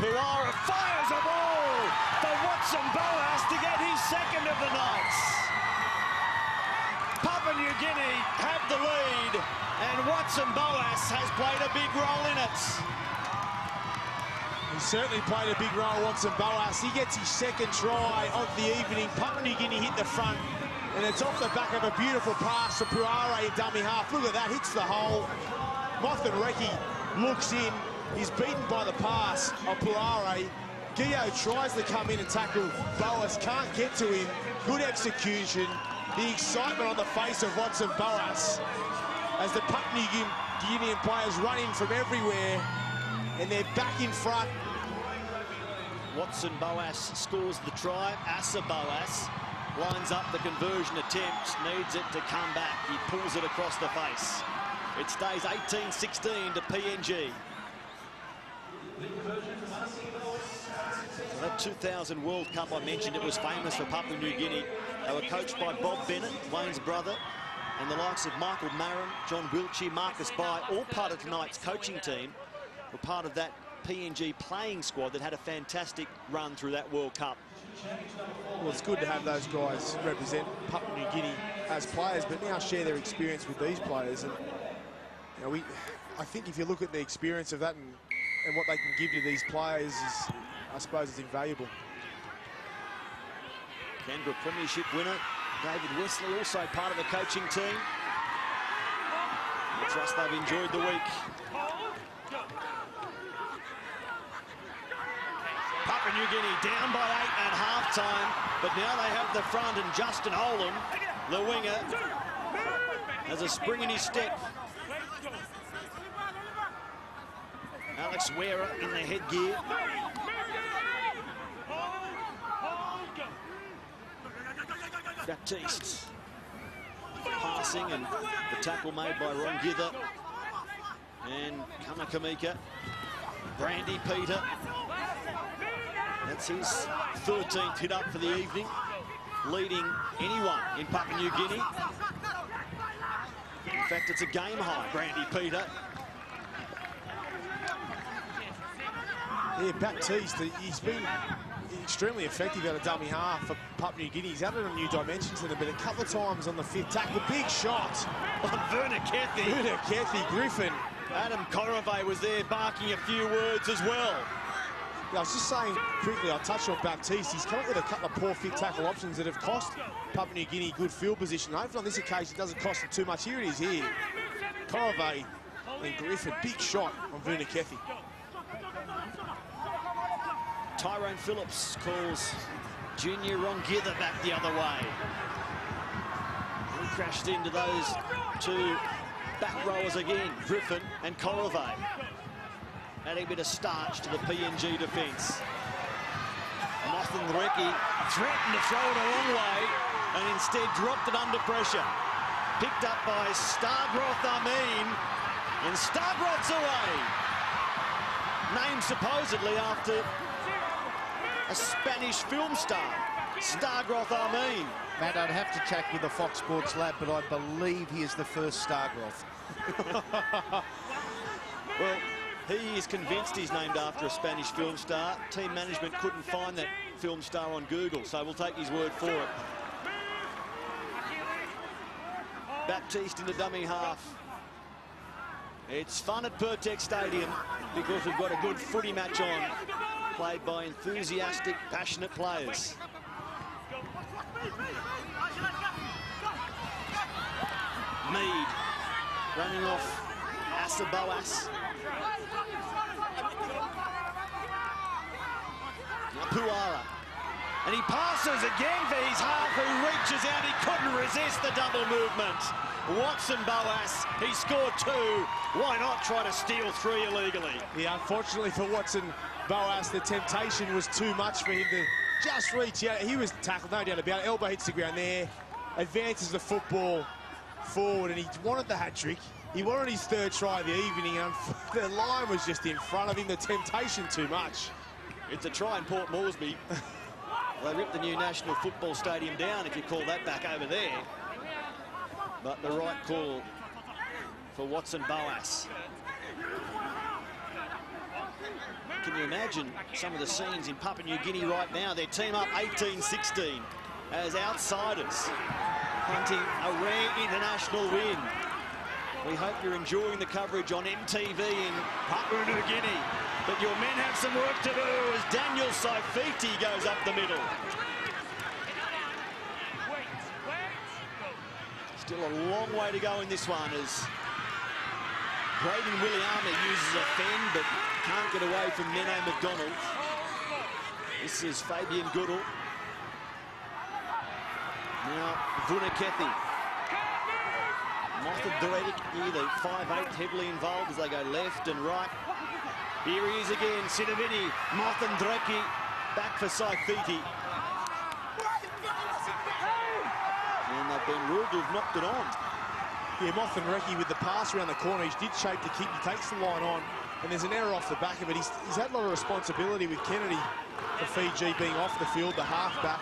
Puara fires a ball for Watson Boas to get his second of the night. Papua New Guinea have the lead, and Watson Boas has played a big role in it. He certainly played a big role, Watson Boas. He gets his second try of the evening. Papua New Guinea hit the front And it's off the back of a beautiful pass to Puare in dummy half. Look at that, hits the hole. Mothenreki looks in. He's beaten by the pass of Puare. Gio tries to come in and tackle Boas, can't get to him. Good execution. The excitement on the face of Watson Boas as the Papua New Guinean players run in from everywhere, and they're back in front. Watson Boas scores the try. Asa Boas lines up the conversion attempt, needs it to come back. He pulls it across the face. It stays 18-16 to PNG. So that 2000 World Cup I mentioned, it was famous for Papua New Guinea. They were coached by Bob Bennett, Wayne's brother, and the likes of Michael Marin, John Wiltshire, Marcus Bai, all part of tonight's coaching team, were part of that PNG playing squad that had a fantastic run through that World Cup. Well, it's good to have those guys represent Papua New Guinea as players, but now share their experience with these players. And you know, I think if you look at the experience of that and what they can give to these players, I suppose it's invaluable. Canberra Premiership winner David Wesley, also part of the coaching team. I trust they've enjoyed the week. Papua New Guinea down by 8 at half-time, but now they have the front, and Justin Olam, the winger, has a spring in his step. Alex Wera in the headgear. Baptiste passing, and the tackle made by Ron Gither. And Kamakamika, Brandy Peter. That's his 13th hit up for the evening, leading anyone in Papua New Guinea. In fact, it's a game high, Brandy Peter. Yeah, Baptiste, he's been extremely effective out of dummy half for Papua New Guinea. He's added a new dimension to them, but a couple of times on the 5th tackle, big shot on Werner Kethy. Werner Kethy, Griffin. Adam Korove was there barking a few words as well. Yeah, I was just saying quickly, I'll touch on Baptiste. He's come up with a couple of poor 5th tackle options that have cost Papua New Guinea good field position. Hopefully on this occasion it doesn't cost them too much. Here it is here. Korove and Griffin, big shot on Werner Kethy. Tyrone Phillips calls Junior Ron Gither back the other way. He crashed into those two back rowers again, Griffin and Korove. Adding a bit of starch to the PNG defence. Mothenreki threatened to throw it a long way and instead dropped it under pressure. Picked up by Stargroth Amin, and Stargroth's away. Named supposedly after a Spanish film star, Stargroth Amin. Matt, I'd have to check with the Fox Sports lab, but I believe he is the first Stargroth. Well, he is convinced he's named after a Spanish film star. Team management couldn't find that film star on Google, so we'll take his word for it. Baptiste in the dummy half. It's fun at Pertex Stadium because we've got a good footy match on, played by enthusiastic, passionate players. Mead running off Asa Boas. Puara. And he passes again for his half, who reaches out. He couldn't resist the double movement. Watson Boas, he scored 2. Why not try to steal 3 illegally? Yeah, unfortunately for Watson Boas, the temptation was too much for him to just reach out. He was tackled, no doubt about it. Elbow hits the ground there, advances the football forward, and he wanted the hat-trick. He wanted his 3rd try of the evening, and the line was just in front of him. The temptation too much. It's a try in Port Moresby. They ripped the new National Football Stadium down, if you call that back over there. But the right call for Watson Boas. Can you imagine some of the scenes in Papua New Guinea right now? Their team up 18-16 as outsiders, hunting a rare international win. We hope you're enjoying the coverage on MTV in Papua New Guinea. But your men have some work to do as Daniel Saifiti goes up the middle. Still a long way to go in this one as Braden Williami uses a fend but can't get away from Nene McDonald. This is Fabian Goodall. Now Vunakethi. Martha Dredic here, the 5'8", heavily involved as they go left and right. Here he is again, Sidavini, Martin Dreki, back for Saifiti. And they've been ruled to have knocked it on. Yeah, Martin Dreki with the pass around the corner, he did shape the kick, he takes the line on, and there's an error off the back of it. He's had a lot of responsibility with Kennedy for Fiji being off the field, the half-back.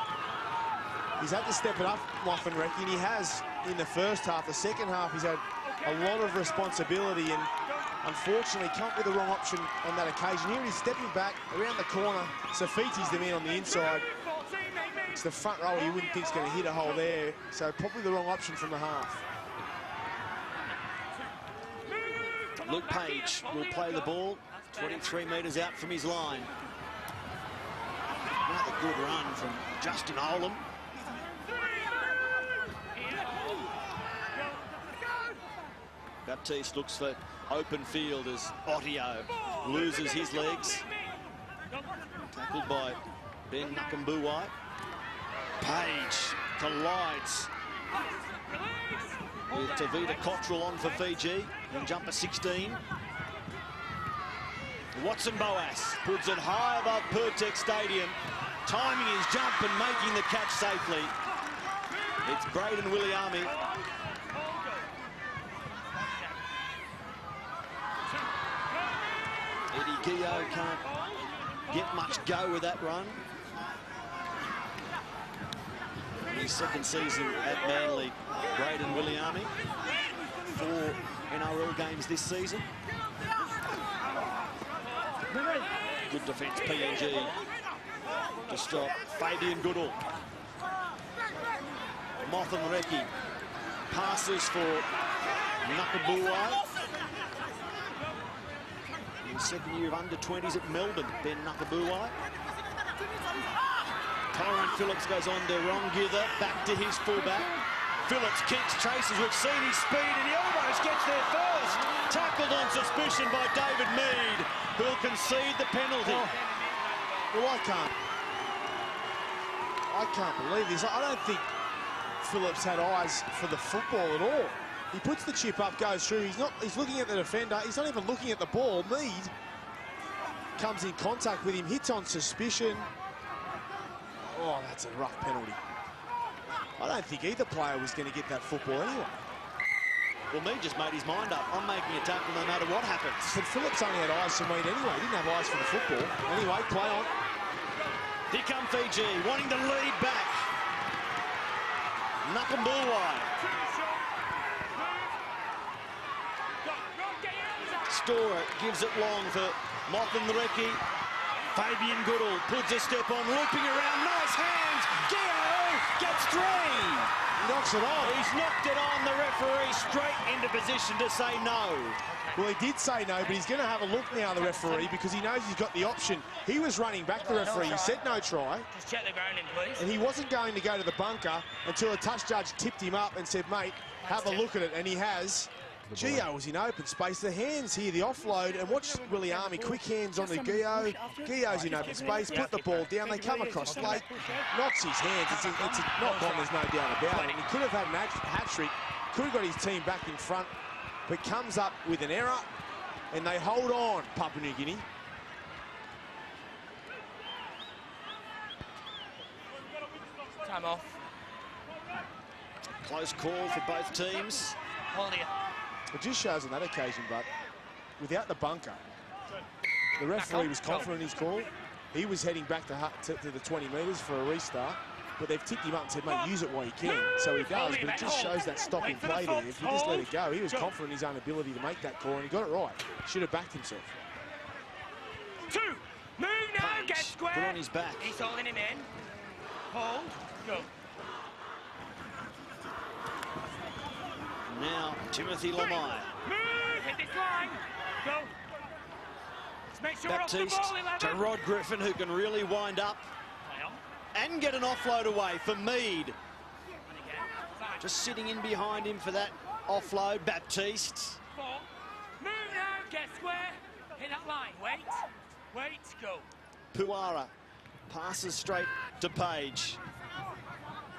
He's had to step it up, Martin Dreki, and he has in the first half. The second half, he's had a lot of responsibility, and unfortunately come up with the wrong option on that occasion. Here he's stepping back around the corner. Safiti's the man on the inside. It's the front row you wouldn't think is going to hit a hole there. So probably the wrong option from the half. Luke Page will play the ball 23 metres out from his line. Another good run from Justin Olam. Baptiste looks for open field as Ottio loses his legs. Tackled by Ben Nakambuwai. Page collides with Tavita Cottrell on for Fiji in jumper 16. Watson Boas puts it high above Pertec Stadium, timing his jump and making the catch safely. It's Braden Williami. Eddie Gio can't get much go with that run. In his second season at Manly, Braden Williami. 4 NRL games this season. Good defence, PNG. To stop Fabian Goodall. Mothan Reki passes for Nakabuwai. In his second year of under-20s at Melbourne, Ben Nakabuwai. Tyrone Phillips goes on to Rongitha, back to his fullback. Phillips kicks, chases, we've seen his speed, and he almost gets there first. Tackled on suspicion by David Mead, who'll concede the penalty. Well, I can't believe this. I don't think Phillips had eyes for the football at all. He puts the chip up, goes through. He's looking at the defender. He's not even looking at the ball. Mead comes in contact with him, hits on suspicion. Oh, that's a rough penalty. I don't think either player was going to get that football anyway. Well, Mead just made his mind up. I'm making a tackle no matter what happens. But Phillips only had eyes for Mead anyway. He didn't have eyes for the football. Anyway, play on. Here come Fiji, wanting to lead back. Nakambuwai. Storer gives it long for Mothan Reki. Fabian Goodall puts a step on, looping around, nice hands. Gio gets 3. He knocks it on. He's knocked it on. The referee straight into position to say no. Well, he did say no, but he's going to have a look now, the referee, because he knows he's got the option. He was running back, the referee. He said no try. Just check the ground in, please. And he wasn't going to go to the bunker until a touch judge tipped him up and said, mate, have a look at it. And he has. Gio was in open space. The hands here, the offload, and watch Williami, quick hands on the Gio. Gio's in open space, put the ball down, they come across late, knocks his hands. It's a knock on, there's no doubt about it. And he could have had an hat-trick, could have got his team back in front, but comes up with an error, and they hold on, Papua New Guinea. Time off. Close call for both teams. Hold here. It just shows on that occasion, but without the bunker, the referee was confident in his call. He was heading back to the 20 metres for a restart, but they've ticked him up and said, mate, use it while you can. So he does, but it just shows that stopping play there. If you just let it go, he was confident in his own ability to make that call, and he got it right. Should have backed himself. 2. Move now, Page, get square. put on his back. He's holding him in. Hold, go. Now, Timothy Lamai. Move, hit this line. Go. Let's make sure Baptiste we're off the ball, to 11. Rod Griffin, who can really wind up Play on. and get an offload away for Mead. And again. Side. Just sitting in behind him for that offload. Baptiste. 4. Move now, get square. Hit that line. Wait. Wait, go. Puara passes straight to Page.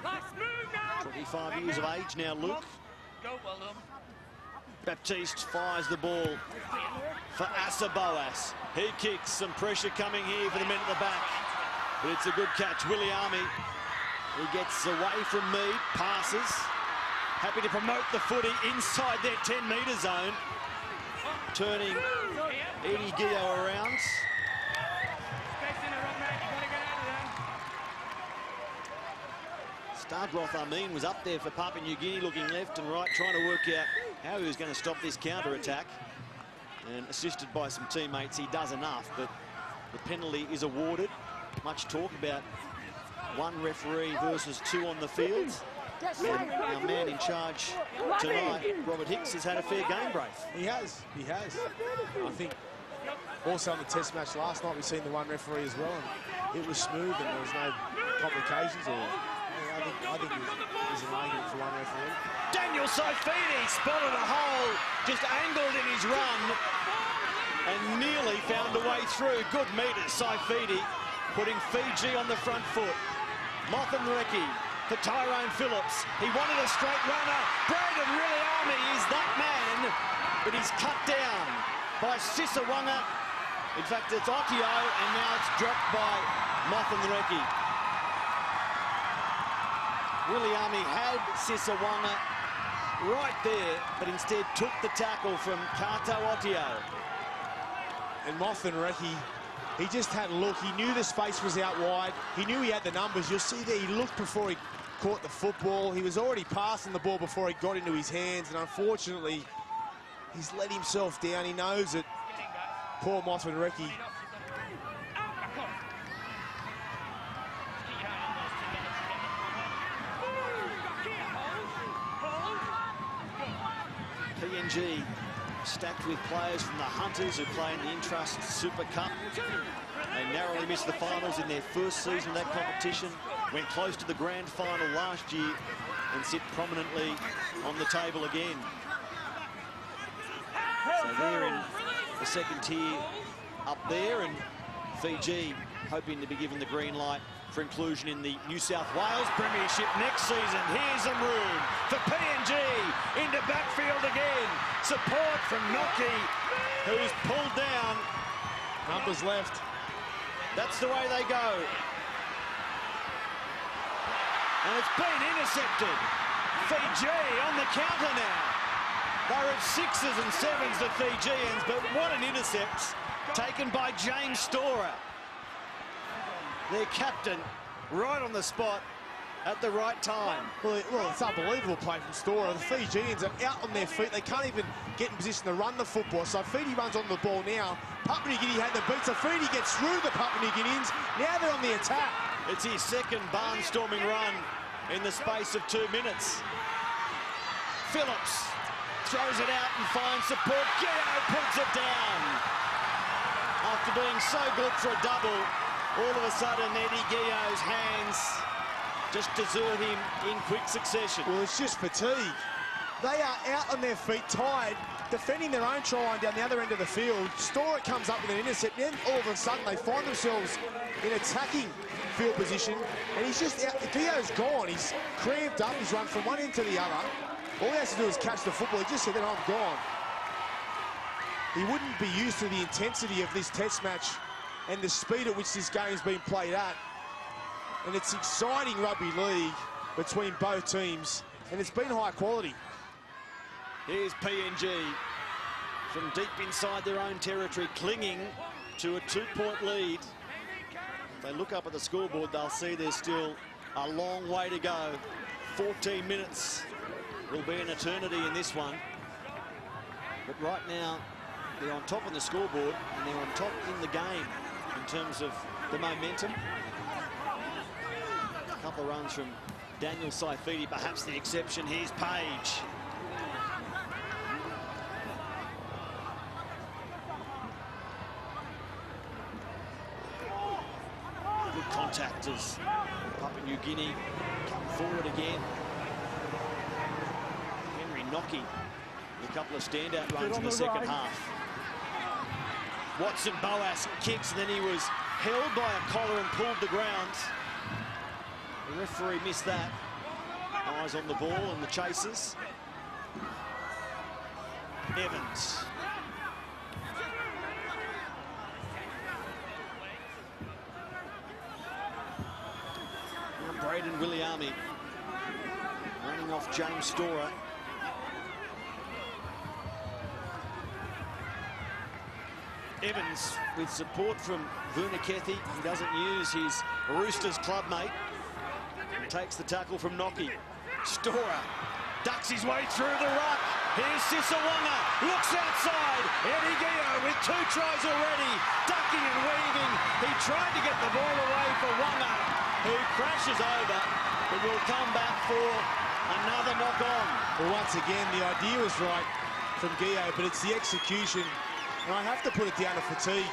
Last move now. 25 years of age now, Luke. Go, well done. Baptiste fires the ball for Asaboas. He kicks, some pressure coming here for the men at the back. But it's a good catch. Williami, he gets away from Mead, passes. Happy to promote the footy inside their 10-metre zone. Turning Eddie Gio around. Starbroth Amin was up there for Papua New Guinea, looking left and right, trying to work out how he was going to stop this counter-attack. And assisted by some teammates, he does enough, but the penalty is awarded. Much talk about one referee versus 2 on the field. And our man in charge tonight, Robert Hicks, has had a fair game, Braith. He has. I think also on the test match last night, we've seen the one referee as well, and it was smooth and there was no complications. I think there's an argument for one referee. Daniel Saifidi spotted a hole, just angled in his run, and nearly found a way through. Good metre, Saifidi, putting Fiji on the front foot. Mothenreki for Tyrone Phillips. He wanted a straight runner. Brandon Williami is that man, but he's cut down by Sisawanga. In fact, it's Otio, and now it's dropped by Mothenreki. Williami had Sisawanga right there, but instead took the tackle from Kato Otio. And Mothenreki, he just had a look. He knew the space was out wide. He knew he had the numbers. You'll see there, he looked before he caught the football. He was already passing the ball before he got into his hands, and unfortunately, he's let himself down. He knows it. Poor Mothenreki. PNG stacked with players from the Hunters who play in the Intrust Super Cup. They narrowly missed the finals in their first season of that competition. Went close to the grand final last year and sit prominently on the table again. So they're in the second tier up there, and Fiji hoping to be given the green light for inclusion in the New South Wales Premiership next season. Here's some room for PNG into backfield again. Support from Noki, who's pulled down. Numbers left. That's the way they go. And it's been intercepted. Fiji on the counter now. They're at 6s and 7s, the Fijians, but what an intercept taken by James Storer. Their captain, right on the spot at the right time. Well, it's unbelievable play from Storer. The Fijians are out on their feet. They can't even get in position to run the football. So Fiji runs on the ball now. Papua New Guinea had the beat, so Fiji gets through the Papua New Guineans. Now they're on the attack. It's his second barnstorming run in the space of 2 minutes. Phillips throws it out and finds support. Gio puts it down. After being so good for a double, all of a sudden Eddie Gio's hands just desert him in quick succession. Well, it's just fatigue. They are out on their feet, tired, defending their own try line down the other end of the field. Storer comes up with an intercept, then all of a sudden they find themselves in attacking field position, and he's just out. Gio's gone. He's cramped up. He's run from one end to the other. All he has to do is catch the football. He just said, then I'm gone. He wouldn't be used to the intensity of this test match and the speed at which this game's been played at. And it's exciting rugby league between both teams, and it's been high quality. Here's PNG from deep inside their own territory, clinging to a 2-point lead. If they look up at the scoreboard, they'll see there's still a long way to go. 14 minutes will be an eternity in this one. But right now, they're on top of the scoreboard, and they're on top in the game in terms of the momentum. A couple of runs from Daniel Saifidi, perhaps the exception. Here's Page. Good contact as Papua New Guinea come forward again. Nocky, a couple of standout runs in the second half. Watson Boas kicks, and then he was held by a collar and pulled the ground. The referee missed that. Eyes on the ball and the chasers. Evans. Now Braden Williami running off James Storer. Evans with support from Vunikethi. He doesn't use his Roosters club mate. And takes the tackle from Nocky. Storer ducks his way through the ruck. Here's Sisawanga, looks outside. Eddie Gio with 2 tries already, ducking and weaving. He tried to get the ball away for Wanga, who crashes over, but will come back for another knock on. Well, once again, the idea was right from Gio, but it's the execution. And I have to put it down to fatigue.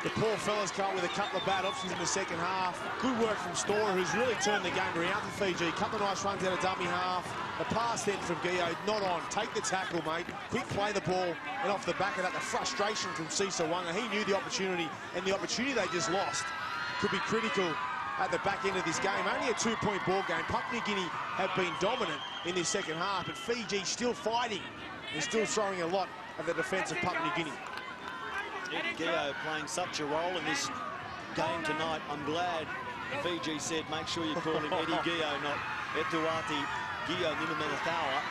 The poor fellas come with a couple of bad options in the second half. Good work from Storer, who's really turned the game around for Fiji. Couple of nice runs out of dummy half. The pass then from Gio, not on. Take the tackle, mate. Quick play the ball. And off the back of that, the frustration from Sisawanga. He knew the opportunity, and the opportunity they just lost could be critical at the back end of this game. Only a 2-point ball game. Papua New Guinea have been dominant in this second half, but Fiji still fighting and still throwing a lot of the defence of Papua New Guinea. Eddie Gio playing such a role in this game tonight. I'm glad Fiji said, make sure you call him Eddie Gio, not Etuati Gio Nimamanatawa.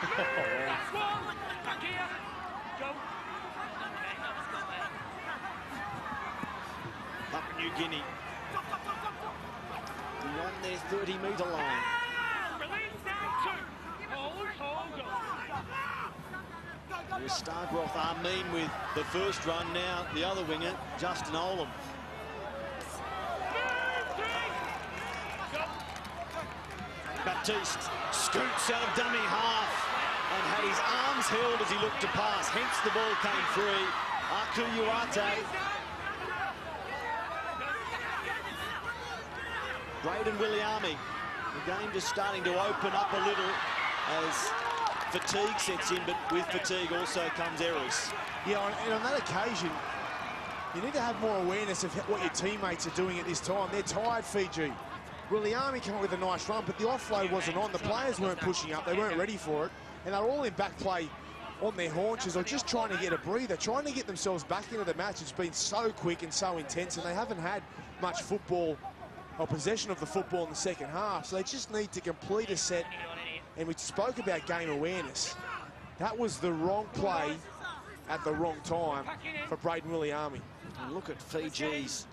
Papua New Guinea beyond their 30-metre line. There's Stargroth Armin with the first run now. The other winger, Justin Olam. Baptiste scoots out of dummy half and had his arms held as he looked to pass. Hence the ball came free. Aku Uate. Braden Williami. The game just starting to open up a little as fatigue sets in, but with fatigue also comes errors. Yeah, and on that occasion, you need to have more awareness of what your teammates are doing at this time. They're tired, Fiji. Williami came up with a nice run, but the offload wasn't on. The players weren't pushing up. They weren't ready for it. And they're all in back play on their haunches or just trying to get a breather, trying to get themselves back into the match. It's been so quick and so intense, and they haven't had much football or possession of the football in the second half. So they just need to complete a set. And we spoke about game awareness. That was the wrong play at the wrong time for Braden Williami. And look at Fiji's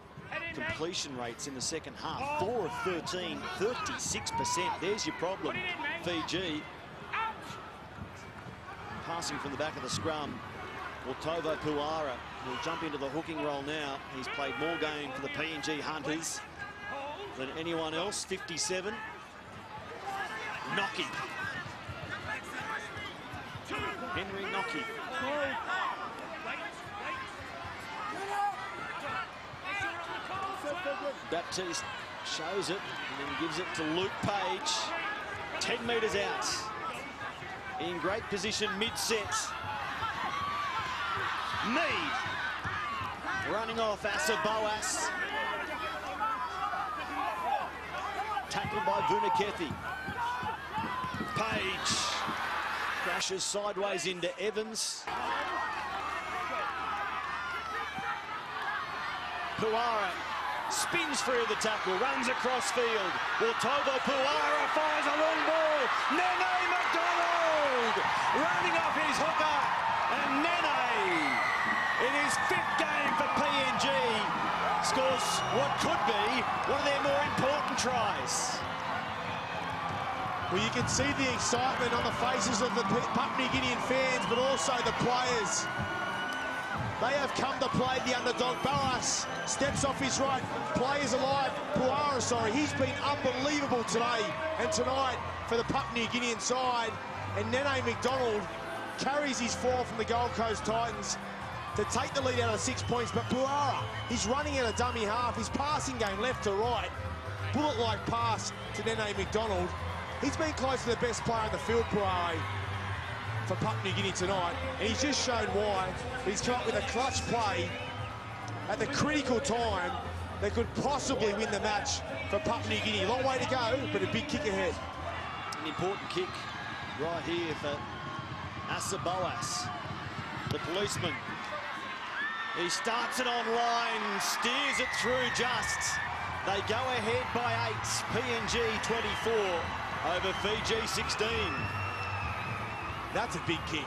completion rates in the second half. 4 of 13, 36%. There's your problem, Fiji. Passing from the back of the scrum. Tovo Puara will jump into the hooking role now. He's played more game for the PNG Hunters than anyone else, 57. Nocky. Henry Nocky. Baptiste shows it and then gives it to Luke Page. 10 metres out. In great position mid-set. Mead. Running off Asa Boas. Tackled by Vunikethi. Page crashes sideways into Evans. Puara spins through the tackle, runs across field. Tovo Puara fires a long ball. Nene McDonald running off his hooker. And Nene, in his 5th game for PNG, scores what could be one of their more important tries. Well, you can see the excitement on the faces of the Papua New Guinean fans, but also the players. They have come to play the underdog. Barras steps off his right, players alive. Puara, sorry, he's been unbelievable today and tonight for the Papua New Guinean side. And Nene McDonald carries his form from the Gold Coast Titans to take the lead out of 6 points. But Puara, he's running out a dummy half. His passing game left to right. Bullet-like pass to Nene McDonald. He's been close to the best player in the field, Puara. for Papua New Guinea tonight, and he's just shown why. He's come up with a clutch play at the critical time that could possibly win the match for Papua New Guinea. Long way to go, but a big kick ahead. An important kick right here for Asa Boas, the policeman. He starts it on line, steers it through just. They go ahead by 8, PNG 24 over Fiji 16. That's a big kick.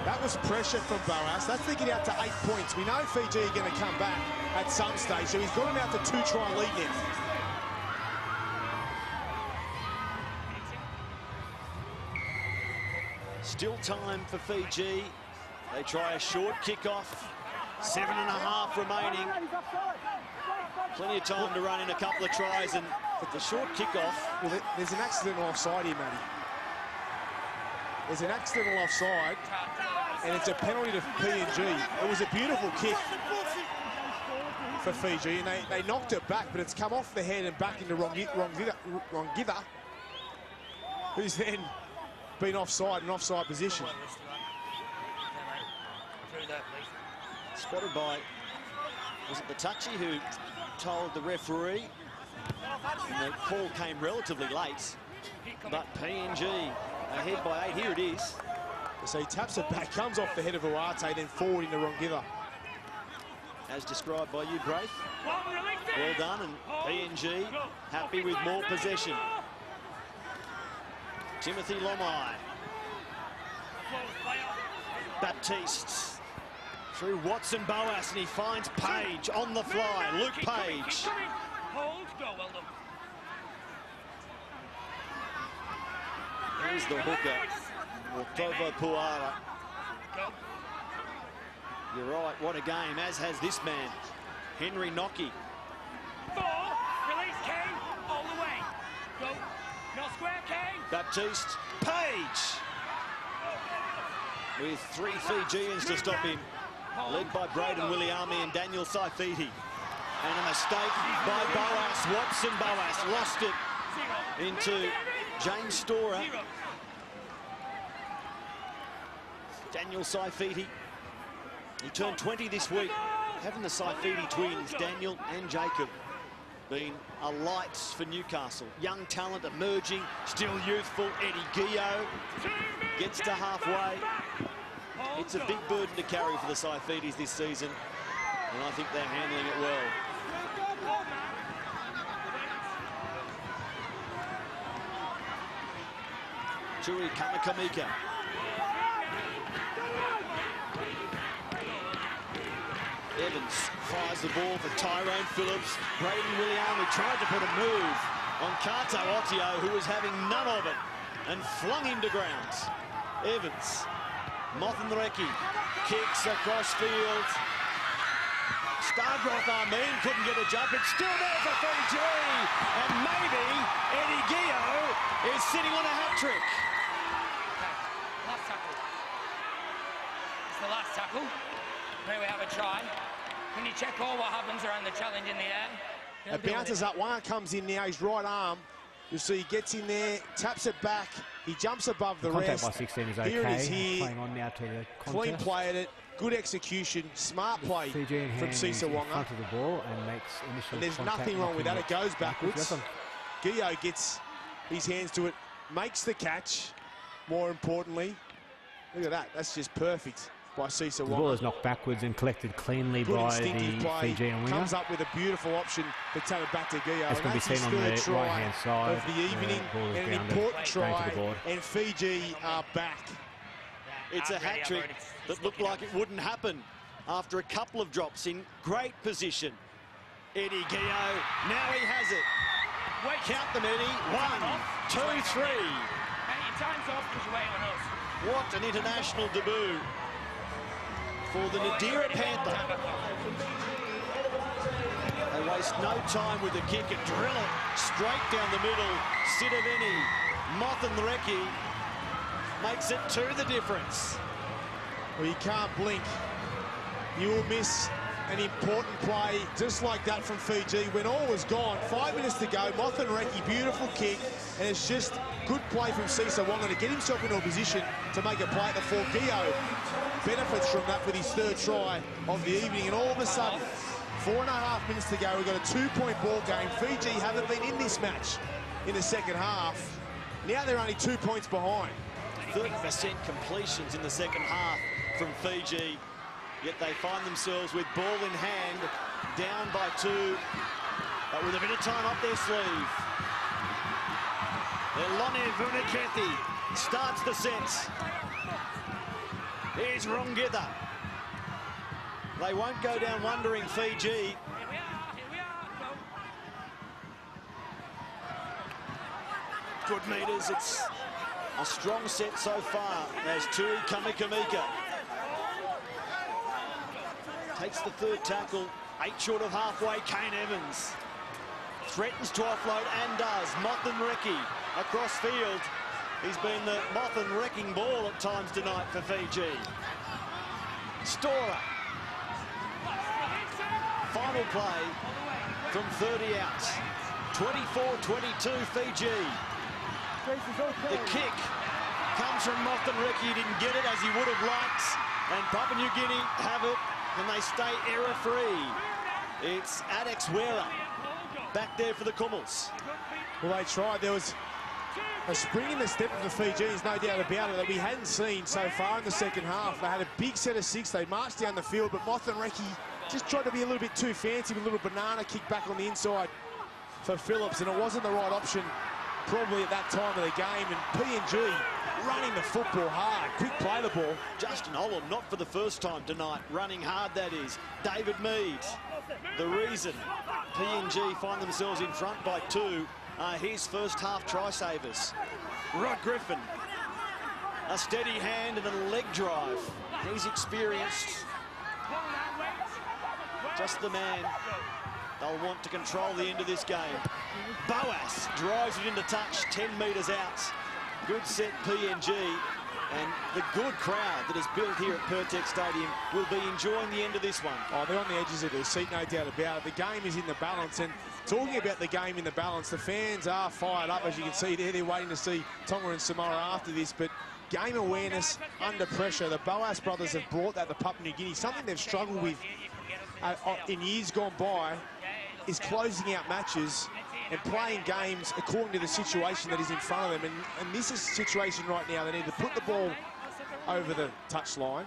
That was pressure from Boas. That's to get out to 8 points. We know Fiji are going to come back at some stage, so he's got him out to 2-try lead now. Still time for Fiji. They try a short kickoff. 7.5 remaining. Plenty of time to run in a couple of tries, and the short kickoff. Well, there's an accidental offside here, Matty. There's an accidental offside, and it's a penalty to PNG. It was a beautiful kick for Fiji, and they knocked it back, but it's come off the head and back into Rongiva, who's then been offside in offside position. Spotted by, was it the touchy who told the referee? And the call came relatively late, but PNG ahead by 8. Here it is. So he taps it back, comes off the head of Uate, then forward into Rongiva. As described by you, Braith. Well done, and PNG happy with more possession. Timothy Lomai. Baptiste. Through Watson Boas, and he finds Page on the fly. Luke Page. Here's the hooker, Motovo Puara. You're right, what a game, as has this man, Henry Nocky. Release Kane, all the way. Go, no square, Kane. Baptiste, Page. With 3 Fijians to stop him. Led by Braden Williami and Daniel Saifiti. And a mistake by Boas. Watson Boas lost it into James Storer. Daniel Saifiti. He turned 20 this week. Having the Saifiti twins, Daniel and Jacob, been a light for Newcastle. Young talent emerging, still youthful. Eddie Guillot gets to halfway. It's a big burden to carry for the Saifitis this season, and I think they're handling it well. Tui Kamakamika. Evans fires the ball for Tyrone Phillips. Braden Williami tried to put a move on Kato Otio, who was having none of it, and flung him to ground. Evans. Mothenreki kicks across field. Stargroth Armin couldn't get a jump. It's still there for Fiji. And maybe Eddie Guillot is sitting on a hat-trick. Okay, last tackle. It's the last tackle. May we have a try. Can you check all what happens around the challenge in the air? It bounces up. One comes in now, his right arm. You'll see he gets in there, taps it back. He jumps above the contact rest. By 16 is okay. Here it is here. Playing on now to the contest. Clean play at it. Good execution. Smart play from Sisa Wonga. In front of the ball and makes initial and there's contact, nothing wrong with that. It goes backwards. Guillot gets his hands to it, makes the catch. More importantly, look at that. That's just perfect by Sisa Wonga. The ball is knocked backwards and collected cleanly by the Fijian winger. Comes up with a beautiful option to tap it back to Guillot. That's going to be seen on the right-hand side of the evening, and an important try, and Fiji are back. It's a hat-trick that looked like it wouldn't happen after a couple of drops in great position. Eddie Guillot, now he has it. Count them, Eddie. 1, 2, 3. Hey, your time's off because you're waiting on us. What an international debut for the Nadira Panther. They waste no time with the kick and drill it straight down the middle. Sidaveni, Mothenreki makes it 2 the difference. Well, you can't blink. You will miss an important play just like that from Fiji when all was gone. 5 minutes to go. Mothenreki, beautiful kick, and it's just good play from Sisa Wonga to get himself into a position to make a play at the four. Gio benefits from that with his third try of the evening, and all of a sudden, 4.5 minutes to go, we've got a 2-point ball game. Fiji haven't been in this match in the second half. Now they're only 2 points behind. 30% completions in the second half from Fiji, yet they find themselves with ball in hand, down by 2, but with a bit of time up their sleeve. Eloni Vunikethy starts the set. Here's Rongitha. They won't go down wondering, Fiji. Good meters. It's a strong set so far as Tui Kamikamika takes the third tackle, 8 short of halfway. Kane Evans threatens to offload and does. Mothenreki across field. He's been the Mothenreking ball at times tonight for Fiji. Stora. Final play from 30 out. 24-22 Fiji. The kick comes from Mothenreki. He didn't get it as he would have liked. And Papua New Guinea have it, and they stay error-free. It's Adex Wera back there for the Kummels. Well, they tried. There was a spring in the step of the Fijians, no doubt about it, that we hadn't seen so far in the second half. They had a big set of 6. They marched down the field, but Mothenreki just tried to be a little bit too fancy with a little banana kick back on the inside for Phillips, and it wasn't the right option probably at that time of the game. And PNG running the football hard, quick play the ball. Justin Olam, not for the first time tonight, running hard, that is. David Mead, the reason PNG find themselves in front by 2 are his first half try savers. Rod Griffin, a steady hand and a leg drive. He's experienced. Just the man they'll want to control the end of this game. Boas drives it into touch, 10 metres out. Good set PNG, and the good crowd that is built here at Pertex Stadium will be enjoying the end of this one. Oh, they're on the edges of their seat, no doubt about it. The game is in the balance, and talking about the game in the balance, the fans are fired up, as you can see there. They're waiting to see Tonga and Samoa after this, but game awareness under pressure. The Boas brothers have brought that to Papua New Guinea. Something they've struggled with in years gone by is closing out matches and playing games according to the situation that is in front of them. And this is a situation right now. They need to put the ball over the touchline,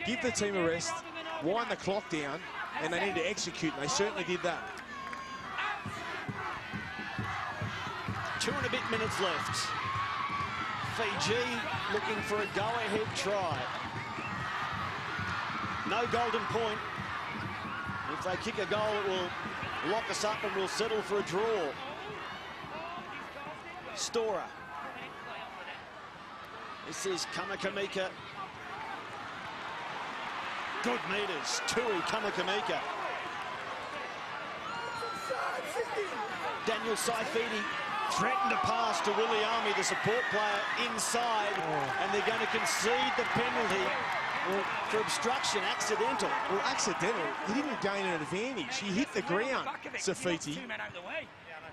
give the team a rest, wind the clock down, and they need to execute, and they certainly did that. 2 and a bit minutes left. Fiji looking for a go-ahead try. No golden point. If they kick a goal, it will lock us up and we'll settle for a draw. Stora. This is Kamikamika. Good meters. Tui Kamikamika. Daniel Saifidi threatened to pass to Williami, the support player, inside, and they're going to concede the penalty for obstruction, accidental. Well, accidental. He didn't gain an advantage. He hit the ground, Saifidi.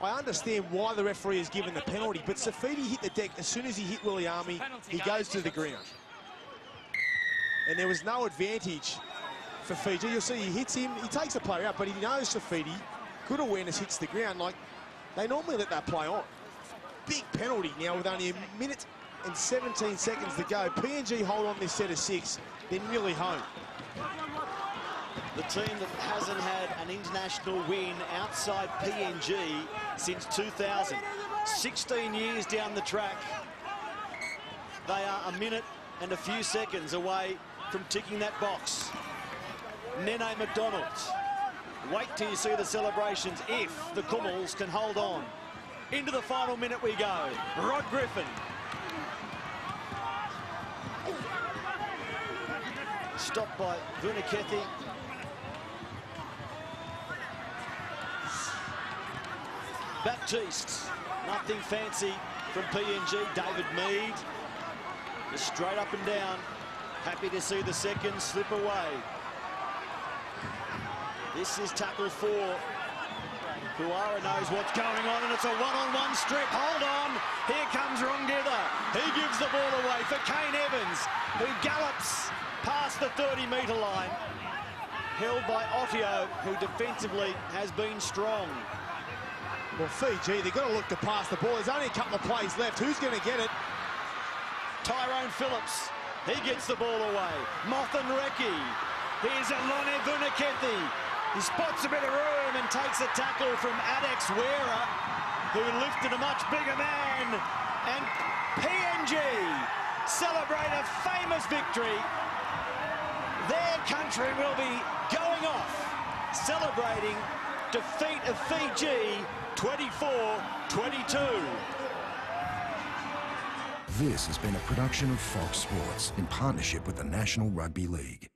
I understand why the referee has given the penalty, but Saifidi hit the deck. As soon as he hit Williami, he goes to the ground. And there was no advantage for Fiji. You'll see he hits him, he takes the player out, but he knows Saifidi, good awareness, hits the ground. Like, they normally let that play on. Big penalty now with only 1 minute and 17 seconds to go. PNG hold on this set of 6. They're nearly home. The team that hasn't had an international win outside PNG since 2000. 16 years down the track. They are 1 minute and a few seconds away from ticking that box. Nene McDonald. Wait till you see the celebrations if the Kummels can hold on. Into the final minute we go. Rod Griffin. Stopped by Vunikethy. Baptiste. Nothing fancy from PNG. David Mead. Just straight up and down. Happy to see the second slip away. This is tackle 4. Kuara knows what's going on, and it's a one-on-one strip. Hold on. Here comes Rongitha. He gives the ball away for Kane Evans, who gallops past the 30-metre line. Held by Ottio, who defensively has been strong. Well, Fiji, they've got to look to pass the ball. There's only a couple of plays left. Who's going to get it? Tyrone Phillips. He gets the ball away. Mothenreki. Here's Alone Vunakethi. He spots a bit of room and takes a tackle from Adex Wera, who lifted a much bigger man. And PNG celebrate a famous victory. Their country will be going off, celebrating defeat of Fiji 24-22. This has been a production of Fox Sports in partnership with the National Rugby League.